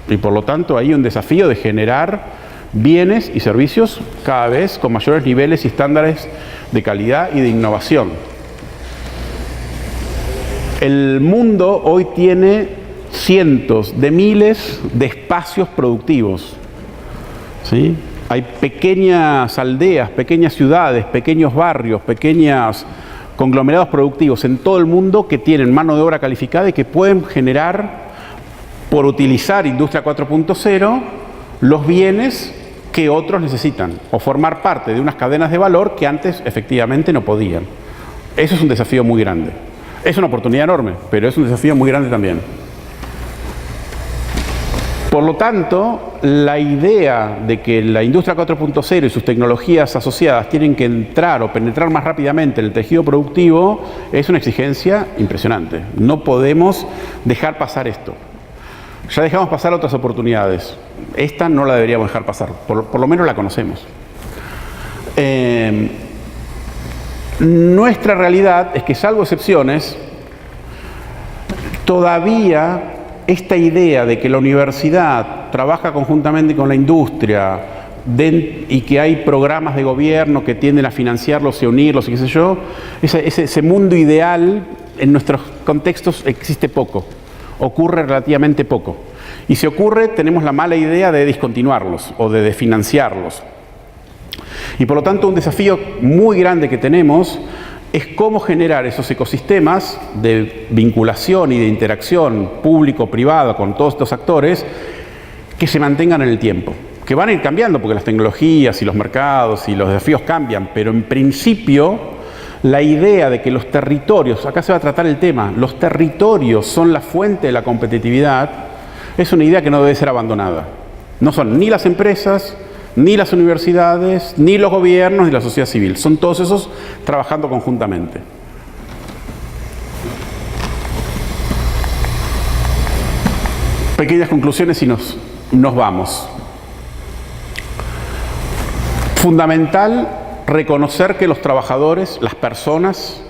Y por lo tanto hay un desafío de generar bienes y servicios cada vez con mayores niveles y estándares de calidad y de innovación. El mundo hoy tiene cientos de miles de espacios productivos, ¿sí? Hay pequeñas aldeas, pequeñas ciudades, pequeños barrios, pequeños conglomerados productivos en todo el mundo que tienen mano de obra calificada y que pueden generar, por utilizar Industria 4.0, los bienes que otros necesitan o formar parte de unas cadenas de valor que antes efectivamente no podían. Eso es un desafío muy grande. Es una oportunidad enorme, pero es un desafío muy grande también. Por lo tanto, la idea de que la Industria 4.0 y sus tecnologías asociadas tienen que entrar o penetrar más rápidamente en el tejido productivo es una exigencia impresionante. No podemos dejar pasar esto. Ya dejamos pasar otras oportunidades. Esta no la deberíamos dejar pasar, por lo menos la conocemos. Nuestra realidad es que, salvo excepciones, todavía esta idea de que la universidad trabaja conjuntamente con la industria y que hay programas de gobierno que tienden a financiarlos y a unirlos y qué sé yo, ese mundo ideal en nuestros contextos existe poco, ocurre relativamente poco. Y si ocurre, tenemos la mala idea de discontinuarlos o de desfinanciarlos. Y por lo tanto, un desafío muy grande que tenemos es cómo generar esos ecosistemas de vinculación y de interacción público-privada con todos estos actores que se mantengan en el tiempo, que van a ir cambiando porque las tecnologías y los mercados y los desafíos cambian, pero en principio la idea de que los territorios, acá se va a tratar el tema, los territorios son la fuente de la competitividad, es una idea que no debe ser abandonada. No son ni las empresas, ni las universidades, ni los gobiernos, ni la sociedad civil. Son todos esos trabajando conjuntamente. Pequeñas conclusiones y nos vamos. Fundamental reconocer que los trabajadores, las personas,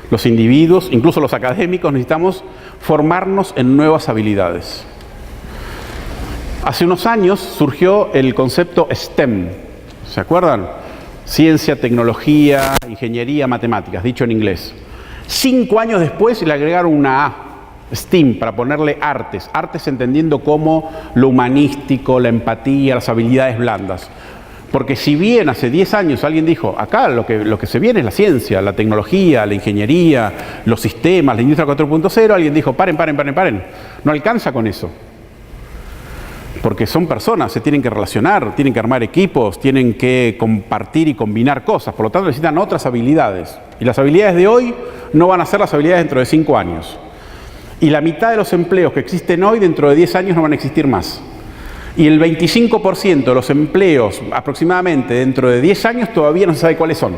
los individuos, incluso los académicos, necesitamos formarnos en nuevas habilidades. Hace unos años surgió el concepto STEM, ¿se acuerdan? Ciencia, tecnología, ingeniería, matemáticas, dicho en inglés. 5 años después le agregaron una A, STEAM, para ponerle artes. Artes entendiendo como lo humanístico, la empatía, las habilidades blandas. Porque si bien hace 10 años alguien dijo, acá lo que se viene es la ciencia, la tecnología, la ingeniería, los sistemas, la industria 4.0, alguien dijo, paren, no alcanza con eso. Porque son personas, se tienen que relacionar, tienen que armar equipos, tienen que compartir y combinar cosas, por lo tanto necesitan otras habilidades. Y las habilidades de hoy no van a ser las habilidades dentro de 5 años. Y la mitad de los empleos que existen hoy, dentro de 10 años no van a existir más. Y el 25% de los empleos aproximadamente dentro de 10 años todavía no se sabe cuáles son.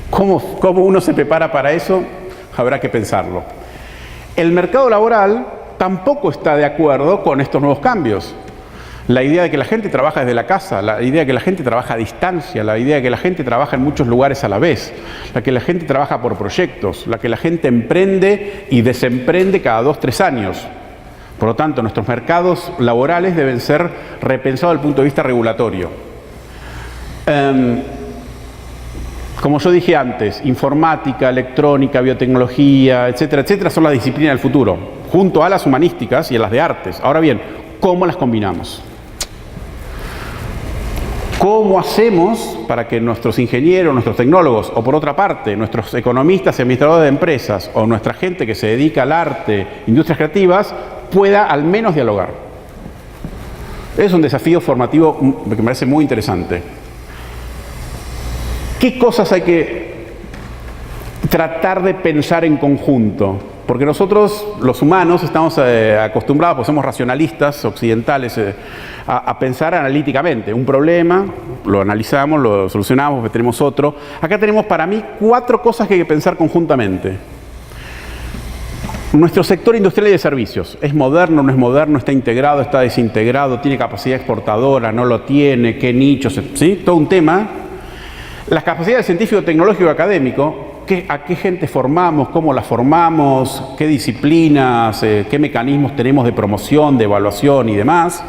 ¿Cómo uno se prepara para eso? Habrá que pensarlo. El mercado laboral tampoco está de acuerdo con estos nuevos cambios. La idea de que la gente trabaja desde la casa, la idea de que la gente trabaja a distancia, la idea de que la gente trabaja en muchos lugares a la vez, la que la gente trabaja por proyectos, la que la gente emprende y desemprende cada 2-3 años. Por lo tanto, nuestros mercados laborales deben ser repensados desde el punto de vista regulatorio. Como yo dije antes, informática, electrónica, biotecnología, etcétera, etcétera, son las disciplinas del futuro, junto a las humanísticas y a las de artes. Ahora bien, ¿cómo las combinamos? ¿Cómo hacemos para que nuestros ingenieros, nuestros tecnólogos, o por otra parte, nuestros economistas y administradores de empresas, o nuestra gente que se dedica al arte, industrias creativas, pueda al menos dialogar? Es un desafío formativo que me parece muy interesante. ¿Qué cosas hay que tratar de pensar en conjunto? Porque nosotros, los humanos, estamos acostumbrados, porque somos racionalistas occidentales, a pensar analíticamente. Un problema, lo analizamos, lo solucionamos, tenemos otro. Acá tenemos, para mí, 4 cosas que hay que pensar conjuntamente. Nuestro sector industrial y de servicios. ¿Es moderno, no es moderno? ¿Está integrado, está desintegrado? ¿Tiene capacidad exportadora, no lo tiene? ¿Qué nichos? ¿Sí? Todo un tema. Las capacidades científico, tecnológico y académico. ¿A qué gente formamos? ¿Cómo la formamos? ¿Qué disciplinas? ¿Qué mecanismos tenemos de promoción, de evaluación y demás?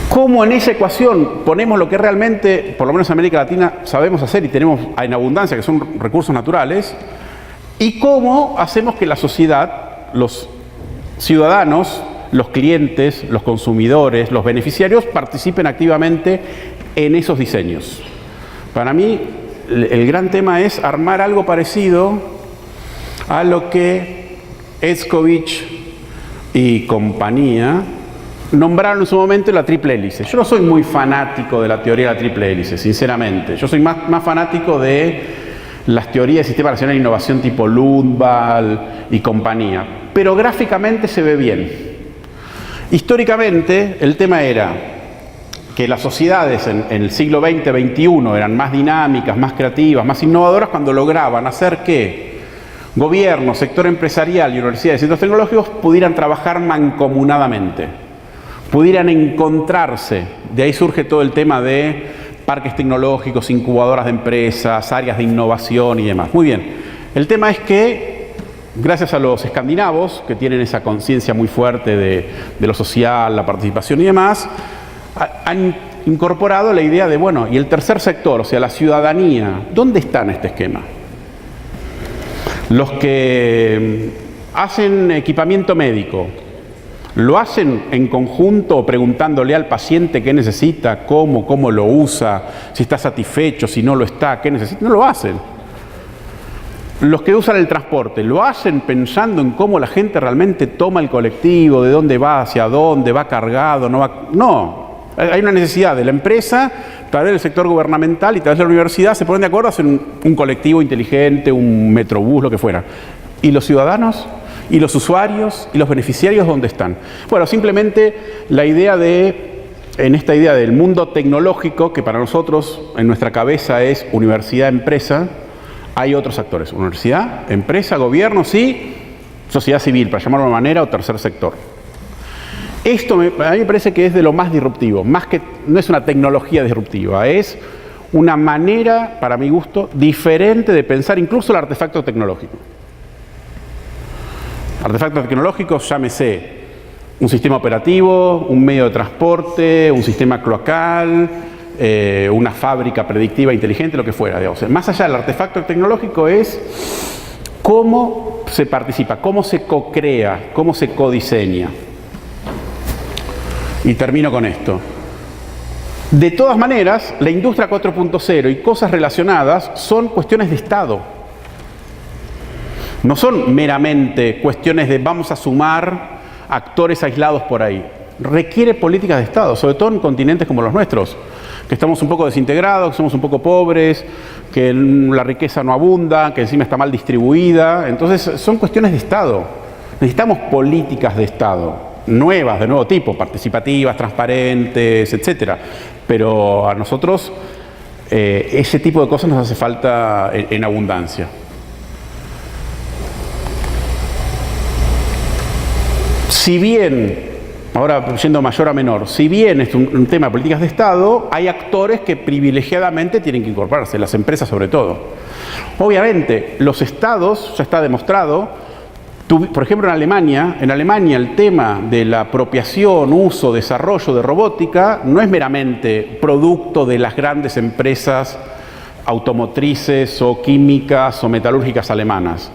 ¿Cómo en esa ecuación ponemos lo que realmente, por lo menos en América Latina, sabemos hacer y tenemos en abundancia, que son recursos naturales? ¿Y cómo hacemos que la sociedad, los ciudadanos, los clientes, los consumidores, los beneficiarios participen activamente en esos diseños? Para mí, el gran tema es armar algo parecido a lo que Etzkovich y compañía nombraron en su momento la triple hélice. Yo no soy muy fanático de la teoría de la triple hélice, sinceramente. Yo soy más fanático de las teorías de sistema racional de innovación tipo Lundvall y compañía. Pero gráficamente se ve bien. Históricamente, el tema era que las sociedades en el siglo XX, XXI eran más dinámicas, más creativas, más innovadoras cuando lograban hacer que gobierno, sector empresarial y universidades y centros tecnológicos pudieran trabajar mancomunadamente, pudieran encontrarse. De ahí surge todo el tema de parques tecnológicos, incubadoras de empresas, áreas de innovación y demás. Muy bien, el tema es que gracias a los escandinavos, que tienen esa conciencia muy fuerte de lo social, la participación y demás, han incorporado la idea de, bueno, y el tercer sector, o sea, la ciudadanía, ¿dónde está en este esquema? Los que hacen equipamiento médico, ¿lo hacen en conjunto preguntándole al paciente qué necesita, cómo lo usa, si está satisfecho, si no lo está, qué necesita? No lo hacen. Los que usan el transporte, ¿lo hacen pensando en cómo la gente realmente toma el colectivo, de dónde va, hacia dónde, va cargado, no va? No. Hay una necesidad de la empresa, tal vez del sector gubernamental y tal vez de la universidad, se ponen de acuerdo, hacen un colectivo inteligente, un metrobús, lo que fuera. ¿Y los ciudadanos? ¿Y los usuarios? ¿Y los beneficiarios dónde están? Bueno, simplemente la idea en esta idea del mundo tecnológico, que para nosotros en nuestra cabeza es universidad-empresa, hay otros actores. Universidad, empresa, gobierno, sí, sociedad civil, para llamarlo de una manera, o tercer sector. Esto a mí me parece que es de lo más disruptivo, más que no es una tecnología disruptiva, es una manera, para mi gusto, diferente de pensar incluso el artefacto tecnológico. Artefactos tecnológicos, llámese un sistema operativo, un medio de transporte, un sistema cloacal, una fábrica predictiva inteligente, lo que fuera. Digamos. Más allá del artefacto tecnológico es cómo se participa, cómo se co-crea, cómo se codiseña. Y termino con esto. De todas maneras, la industria 4.0 y cosas relacionadas son cuestiones de Estado. No son meramente cuestiones de vamos a sumar actores aislados por ahí. Requiere políticas de Estado, sobre todo en continentes como los nuestros, que estamos un poco desintegrados, que somos un poco pobres, que la riqueza no abunda, que encima está mal distribuida. Entonces, son cuestiones de Estado. Necesitamos políticas de Estado. Nuevas, de nuevo tipo, participativas, transparentes, etcétera. Pero a nosotros ese tipo de cosas nos hace falta en abundancia. Si bien, ahora yendo mayor a menor, si bien es un tema de políticas de Estado, hay actores que privilegiadamente tienen que incorporarse, las empresas sobre todo. Obviamente, los estados, ya está demostrado. Por ejemplo, en Alemania el tema de la apropiación, uso, desarrollo de robótica no es meramente producto de las grandes empresas automotrices o químicas o metalúrgicas alemanas.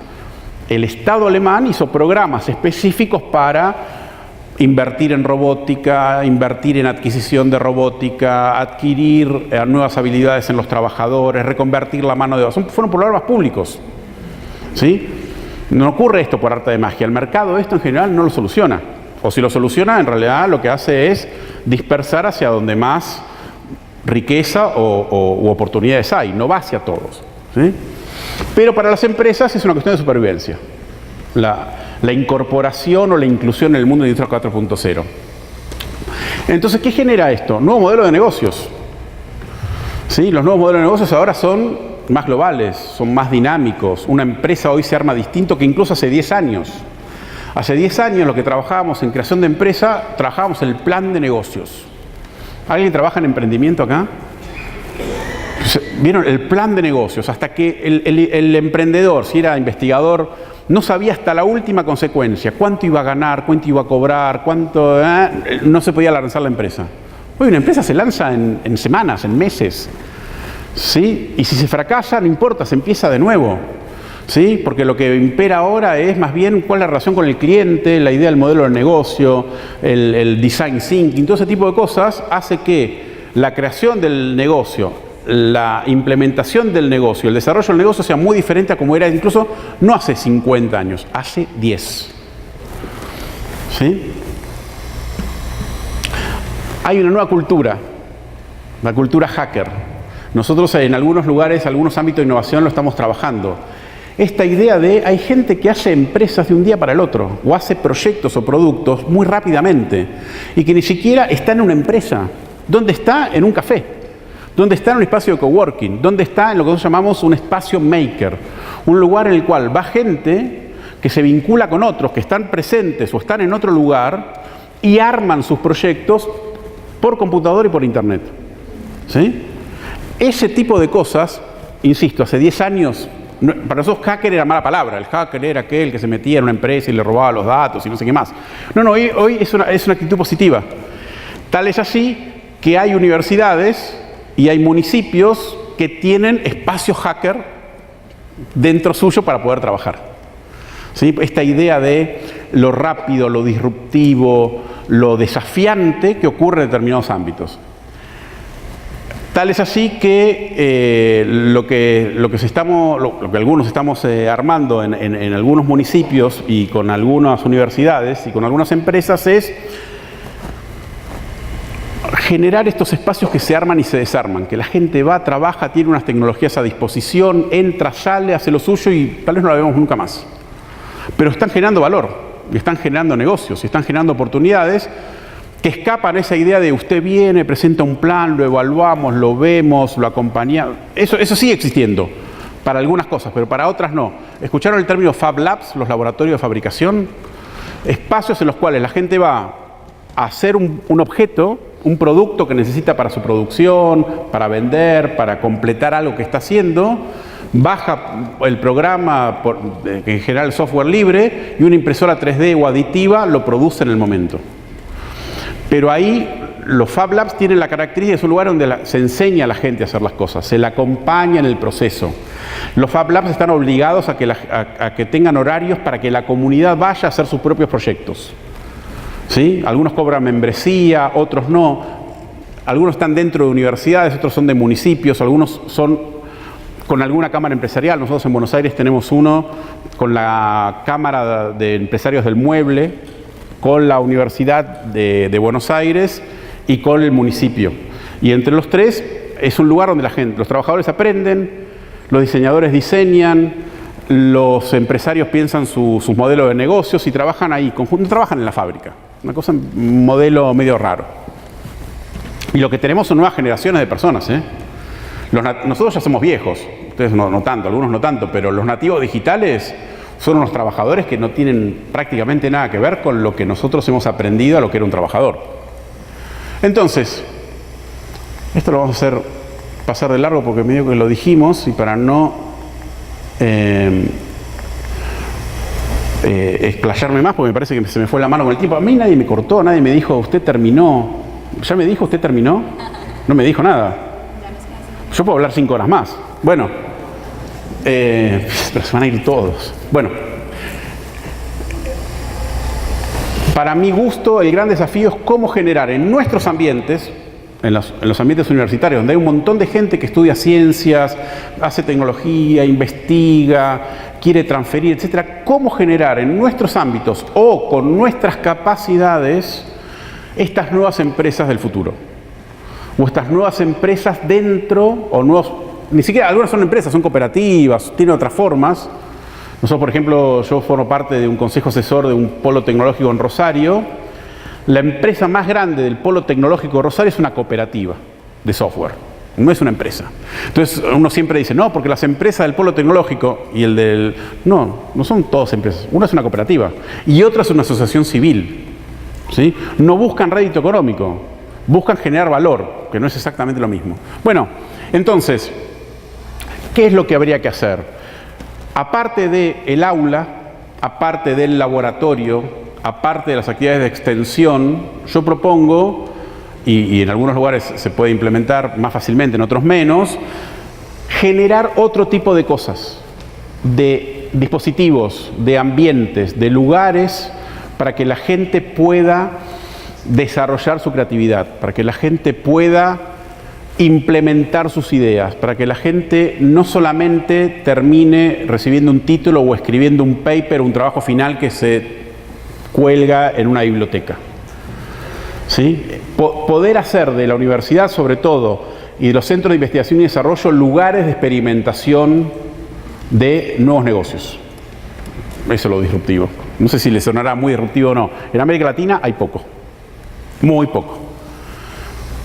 El Estado alemán hizo programas específicos para invertir en robótica, invertir en adquisición de robótica, adquirir nuevas habilidades en los trabajadores, reconvertir la mano de obra. Fueron programas públicos, ¿sí? No ocurre esto por arte de magia. El mercado esto en general no lo soluciona. O si lo soluciona, en realidad lo que hace es dispersar hacia donde más riqueza u oportunidades hay. No va hacia todos, ¿sí? Pero para las empresas es una cuestión de supervivencia. La incorporación o la inclusión en el mundo de la industria 4.0. Entonces, ¿qué genera esto? Nuevo modelo de negocios. ¿Sí? Los nuevos modelos de negocios ahora son más globales, son más dinámicos. Una empresa hoy se arma distinto que incluso hace 10 años. Hace 10 años lo que trabajábamos en creación de empresa, trabajábamos el plan de negocios. ¿Alguien trabaja en emprendimiento acá? ¿Vieron? El plan de negocios. Hasta que el emprendedor, si era investigador, no sabía hasta la última consecuencia. Cuánto iba a ganar, cuánto iba a cobrar, cuánto... no se podía lanzar la empresa. Hoy una empresa se lanza en semanas, en meses. ¿Sí? Y si se fracasa, no importa, se empieza de nuevo. ¿Sí? Porque lo que impera ahora es más bien cuál es la relación con el cliente, la idea del modelo de negocio, el design thinking, todo ese tipo de cosas hace que la creación del negocio, la implementación del negocio, el desarrollo del negocio sea muy diferente a como era incluso no hace 50 años, hace 10. ¿Sí? Hay una nueva cultura, la cultura hacker. Nosotros en algunos lugares, algunos ámbitos de innovación lo estamos trabajando. Esta idea de hay gente que hace empresas de un día para el otro, o hace proyectos o productos muy rápidamente, y que ni siquiera está en una empresa. ¿Dónde está? En un café. ¿Dónde está? En un espacio de coworking. ¿Dónde está? En lo que nosotros llamamos un espacio maker. Un lugar en el cual va gente que se vincula con otros, que están presentes o están en otro lugar y arman sus proyectos por computador y por internet. ¿Sí? Ese tipo de cosas, insisto, hace 10 años, para nosotros hacker era mala palabra. El hacker era aquel que se metía en una empresa y le robaba los datos y no sé qué más. No, hoy es una actitud positiva. Tal es así que hay universidades y hay municipios que tienen espacios hacker dentro suyo para poder trabajar. ¿Sí? Esta idea de lo rápido, lo disruptivo, lo desafiante que ocurre en determinados ámbitos. Tal es así que lo que algunos estamos armando en algunos municipios y con algunas universidades y con algunas empresas es generar estos espacios que se arman y se desarman, que la gente va, trabaja, tiene unas tecnologías a disposición, entra, sale, hace lo suyo y tal vez no la vemos nunca más. Pero están generando valor, y están generando negocios, y están generando oportunidades que escapan a esa idea de usted viene, presenta un plan, lo evaluamos, lo vemos, lo acompañamos. Eso sigue existiendo para algunas cosas, pero para otras no. ¿Escucharon el término Fab Labs, los laboratorios de fabricación? Espacios en los cuales la gente va a hacer un objeto, un producto que necesita para su producción, para vender, para completar algo que está haciendo, baja el programa, en general el software libre, y una impresora 3D o aditiva lo produce en el momento. Pero ahí los Fab Labs tienen la característica, es un lugar donde se enseña a la gente a hacer las cosas, se la acompaña en el proceso. Los Fab Labs están obligados a que tengan horarios para que la comunidad vaya a hacer sus propios proyectos. ¿Sí? Algunos cobran membresía, otros no. Algunos están dentro de universidades, otros son de municipios, algunos son con alguna cámara empresarial. Nosotros en Buenos Aires tenemos uno con la Cámara de Empresarios del Mueble, con la Universidad de Buenos Aires y con el municipio. Y entre los tres es un lugar donde los trabajadores aprenden, los diseñadores diseñan, los empresarios piensan sus modelos de negocios y trabajan ahí, no trabajan en la fábrica. Un modelo medio raro. Y lo que tenemos son nuevas generaciones de personas, ¿eh? Nosotros ya somos viejos, ustedes no tanto, algunos no tanto, pero los nativos digitales son unos trabajadores que no tienen prácticamente nada que ver con lo que nosotros hemos aprendido a lo que era un trabajador. Entonces, esto lo vamos a hacer pasar de largo porque medio que lo dijimos y para no explayarme más, porque me parece que se me fue la mano con el tiempo. A mí nadie me cortó, nadie me dijo, usted terminó. ¿Ya me dijo, usted terminó? No me dijo nada. Yo puedo hablar 5 horas más. Bueno, pero se van a ir todos. Bueno, Para mi gusto, el gran desafío es cómo generar en nuestros ambientes, en los ambientes universitarios, donde hay un montón de gente que estudia ciencias, hace tecnología, investiga, quiere transferir, etcétera, cómo generar en nuestros ámbitos o con nuestras capacidades estas nuevas empresas del futuro. O estas nuevas empresas dentro, o nuevos, ni siquiera, algunas son empresas, son cooperativas, tienen otras formas. Nosotros, por ejemplo, yo formo parte de un consejo asesor de un polo tecnológico en Rosario. La empresa más grande del polo tecnológico de Rosario es una cooperativa de software, no es una empresa. Entonces uno siempre dice, no, porque las empresas del polo tecnológico y el del... No son todas empresas. Una es una cooperativa y otra es una asociación civil, ¿sí? No buscan rédito económico, buscan generar valor, que no es exactamente lo mismo. Bueno, entonces, ¿qué es lo que habría que hacer? Aparte del aula, aparte del laboratorio, aparte de las actividades de extensión, yo propongo, y en algunos lugares se puede implementar más fácilmente, en otros menos, generar otro tipo de cosas, de dispositivos, de ambientes, de lugares, para que la gente pueda desarrollar su creatividad, para que la gente pueda implementar sus ideas, para que la gente no solamente termine recibiendo un título o escribiendo un paper o un trabajo final que se cuelga en una biblioteca. ¿Sí? Poder hacer de la universidad, sobre todo, y de los centros de investigación y desarrollo, lugares de experimentación de nuevos negocios. Eso es lo disruptivo. No sé si les sonará muy disruptivo o no. En América Latina hay poco, muy poco.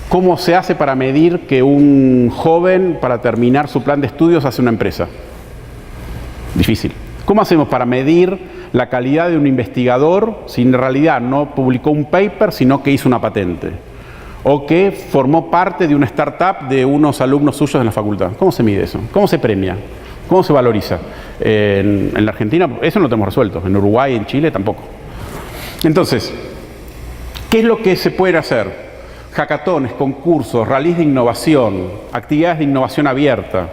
¿Cómo se hace para medir que un joven, para terminar su plan de estudios, hace una empresa? Difícil. ¿Cómo hacemos para medir la calidad de un investigador si en realidad no publicó un paper, sino que hizo una patente? O que formó parte de una startup de unos alumnos suyos en la facultad. ¿Cómo se mide eso? ¿Cómo se premia? ¿Cómo se valoriza? En la Argentina eso no lo tenemos resuelto. En Uruguay, en Chile tampoco. Entonces, ¿qué es lo que se puede hacer? Hackatones, concursos, rallies de innovación, actividades de innovación abierta.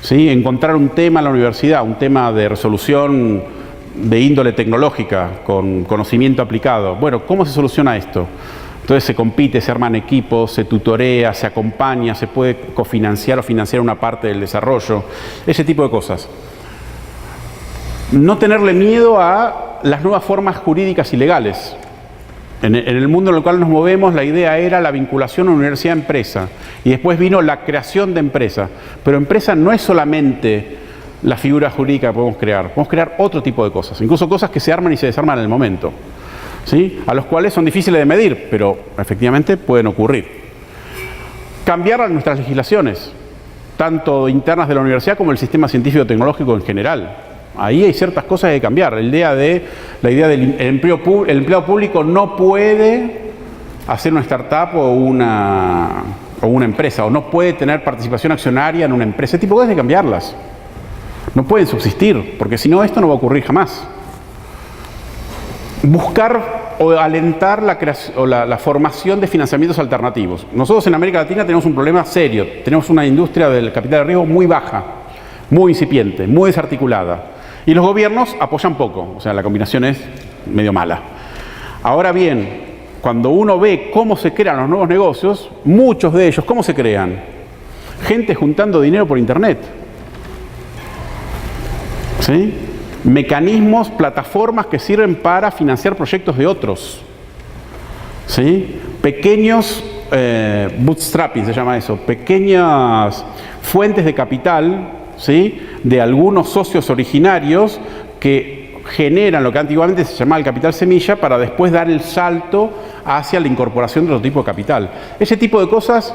¿Sí? Encontrar un tema en la universidad, un tema de resolución de índole tecnológica, con conocimiento aplicado. Bueno, ¿cómo se soluciona esto? Entonces se compite, se arman equipos, se tutorea, se acompaña, se puede cofinanciar o financiar una parte del desarrollo, ese tipo de cosas. No tenerle miedo a las nuevas formas jurídicas y legales. En el mundo en el cual nos movemos, la idea era la vinculación universidad-empresa y después vino la creación de empresa. Pero empresa no es solamente la figura jurídica que podemos crear otro tipo de cosas, incluso cosas que se arman y se desarman en el momento, ¿sí? A los cuales son difíciles de medir, pero efectivamente pueden ocurrir. Cambiar nuestras legislaciones, tanto internas de la universidad como el sistema científico-tecnológico en general. Ahí hay ciertas cosas que cambiar. La idea del empleado público no puede hacer una startup o una empresa, o no puede tener participación accionaria en una empresa. Ese tipo de cosas hay que cambiarlas. No pueden subsistir, porque si no, esto no va a ocurrir jamás. Buscar o alentar la formación de financiamientos alternativos. Nosotros en América Latina tenemos un problema serio. Tenemos una industria del capital de riesgo muy baja, muy incipiente, muy desarticulada. Y los gobiernos apoyan poco, o sea, la combinación es medio mala. Ahora bien, cuando uno ve cómo se crean los nuevos negocios, muchos de ellos, ¿cómo se crean? Gente juntando dinero por internet. ¿Sí? Mecanismos, plataformas que sirven para financiar proyectos de otros. ¿Sí? Pequeños bootstrapping se llama eso, pequeñas fuentes de capital, ¿sí? De algunos socios originarios que generan lo que antiguamente se llamaba el capital semilla para después dar el salto hacia la incorporación de otro tipo de capital. Ese tipo de cosas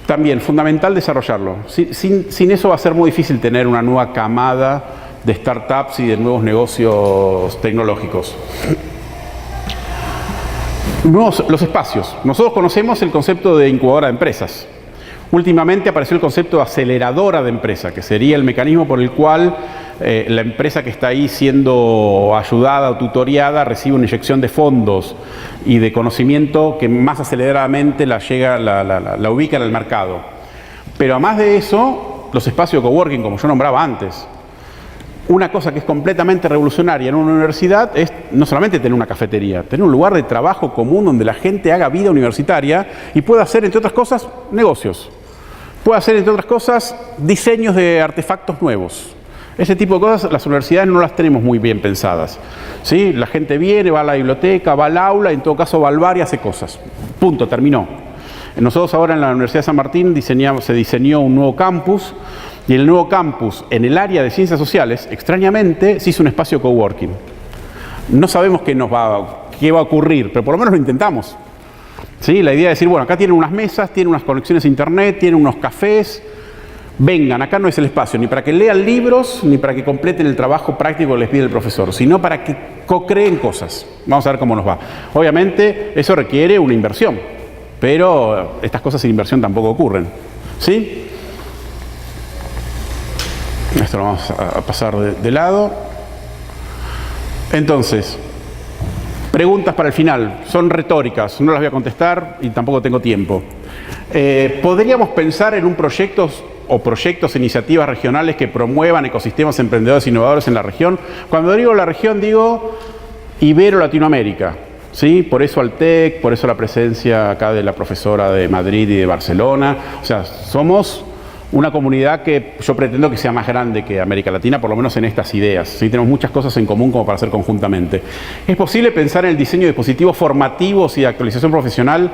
también fundamental desarrollarlo. Sin eso va a ser muy difícil tener una nueva camada de startups y de nuevos negocios tecnológicos. Los espacios. Nosotros conocemos el concepto de incubadora de empresas. Últimamente apareció el concepto de aceleradora de empresa, que sería el mecanismo por el cual la empresa que está ahí siendo ayudada o tutoriada recibe una inyección de fondos y de conocimiento que más aceleradamente la ubica en el mercado. Pero además de eso, los espacios de coworking, como yo nombraba antes. Una cosa que es completamente revolucionaria en una universidad es no solamente tener una cafetería, tener un lugar de trabajo común donde la gente haga vida universitaria y pueda hacer, entre otras cosas, negocios. Puede hacer, entre otras cosas, diseños de artefactos nuevos. Ese tipo de cosas las universidades no las tenemos muy bien pensadas, ¿sí? La gente viene, va a la biblioteca, va al aula, en todo caso va al bar y hace cosas. Punto, terminó. Nosotros ahora en la Universidad de San Martín se diseñó un nuevo campus, y en el nuevo campus, en el área de ciencias sociales, extrañamente, se hizo un espacio coworking. No sabemos qué va a ocurrir, pero por lo menos lo intentamos. ¿Sí? La idea es decir, bueno, acá tienen unas mesas, tienen unas conexiones a internet, tienen unos cafés. Vengan, acá no es el espacio ni para que lean libros, ni para que completen el trabajo práctico que les pide el profesor, sino para que co-creen cosas. Vamos a ver cómo nos va. Obviamente, eso requiere una inversión, pero estas cosas sin inversión tampoco ocurren. ¿Sí? Esto lo vamos a pasar de lado. Entonces, preguntas para el final. Son retóricas, no las voy a contestar y tampoco tengo tiempo. ¿Podríamos pensar en un proyecto o proyectos, iniciativas regionales que promuevan ecosistemas emprendedores e innovadores en la región? Cuando digo la región, digo Ibero-Latinoamérica. ¿Sí? Por eso Altec, por eso la presencia acá de la profesora de Madrid y de Barcelona. O sea, somos una comunidad que yo pretendo que sea más grande que América Latina, por lo menos en estas ideas. ¿Sí? Tenemos muchas cosas en común como para hacer conjuntamente. ¿Es posible pensar en el diseño de dispositivos formativos y de actualización profesional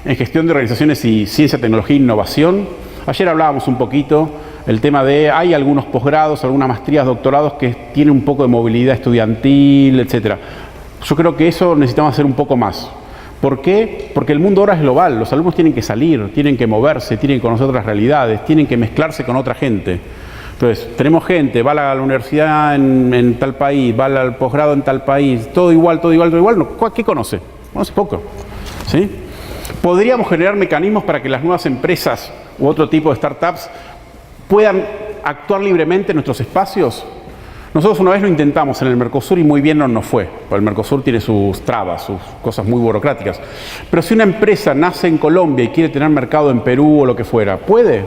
en gestión de organizaciones y ciencia, tecnología e innovación? Ayer hablábamos un poquito el tema de, hay algunos posgrados, algunas maestrías, doctorados que tienen un poco de movilidad estudiantil, etcétera. Yo creo que eso necesitamos hacer un poco más. ¿Por qué? Porque el mundo ahora es global, los alumnos tienen que salir, tienen que moverse, tienen que conocer otras realidades, tienen que mezclarse con otra gente. Entonces, tenemos gente, va a la universidad en tal país, va al posgrado en tal país, todo igual, todo igual, todo igual. No, ¿qué conoce? Conoce poco. ¿Sí? ¿Podríamos generar mecanismos para que las nuevas empresas u otro tipo de startups puedan actuar libremente en nuestros espacios? Nosotros una vez lo intentamos en el Mercosur y muy bien no nos fue, porque el Mercosur tiene sus trabas, sus cosas muy burocráticas. Pero si una empresa nace en Colombia y quiere tener mercado en Perú o lo que fuera, ¿puede?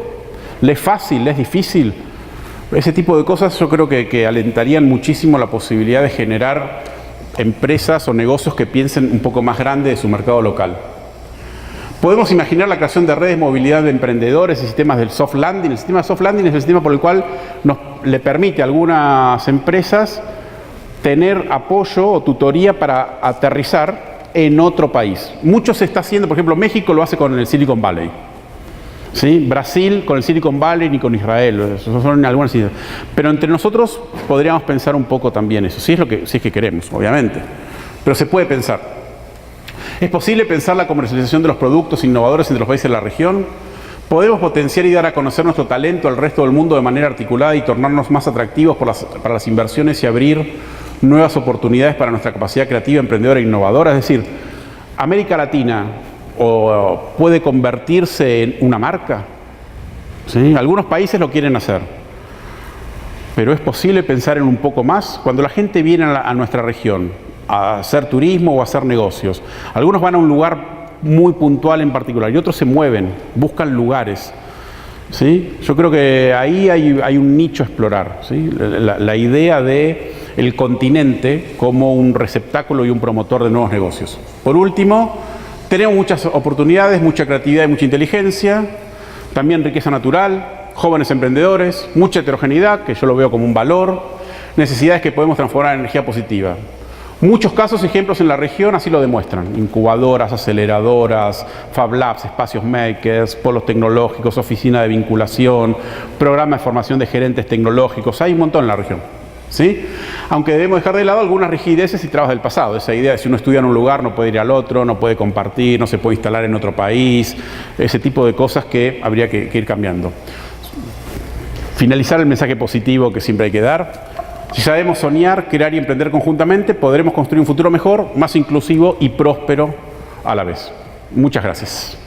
¿Le es fácil? ¿Le es difícil? Ese tipo de cosas yo creo que alentarían muchísimo la posibilidad de generar empresas o negocios que piensen un poco más grande de su mercado local. Podemos imaginar la creación de redes de movilidad de emprendedores y sistemas del soft landing. El sistema de soft landing es el sistema por el cual le permite a algunas empresas tener apoyo o tutoría para aterrizar en otro país. Mucho se está haciendo, por ejemplo, México lo hace con el Silicon Valley. ¿Sí? Brasil con el Silicon Valley ni con Israel. Eso son algunas ideas. Pero entre nosotros podríamos pensar un poco también eso. Si es que queremos, obviamente. Pero se puede pensar. ¿Es posible pensar la comercialización de los productos innovadores entre los países de la región? ¿Podemos potenciar y dar a conocer nuestro talento al resto del mundo de manera articulada y tornarnos más atractivos para las inversiones y abrir nuevas oportunidades para nuestra capacidad creativa, emprendedora e innovadora? Es decir, América Latina puede convertirse en una marca. ¿Sí? Algunos países lo quieren hacer. Pero es posible pensar en un poco más. Cuando la gente viene a nuestra región a hacer turismo o a hacer negocios, algunos van a un lugar muy puntual en particular y otros se mueven, buscan lugares. ¿Sí? Yo creo que ahí hay un nicho a explorar. ¿Sí? La idea de el continente como un receptáculo y un promotor de nuevos negocios. Por último, tenemos muchas oportunidades, mucha creatividad y mucha inteligencia, también riqueza natural, jóvenes emprendedores, mucha heterogeneidad, que yo lo veo como un valor, necesidades que podemos transformar en energía positiva. Muchos casos, ejemplos en la región así lo demuestran. Incubadoras, aceleradoras, Fab Labs, espacios makers, polos tecnológicos, oficina de vinculación, programa de formación de gerentes tecnológicos. Hay un montón en la región. ¿Sí? Aunque debemos dejar de lado algunas rigideces y trabas del pasado. Esa idea de si uno estudia en un lugar no puede ir al otro, no puede compartir, no se puede instalar en otro país. Ese tipo de cosas que habría que ir cambiando. Finalizar el mensaje positivo que siempre hay que dar. Si sabemos soñar, crear y emprender conjuntamente, podremos construir un futuro mejor, más inclusivo y próspero a la vez. Muchas gracias.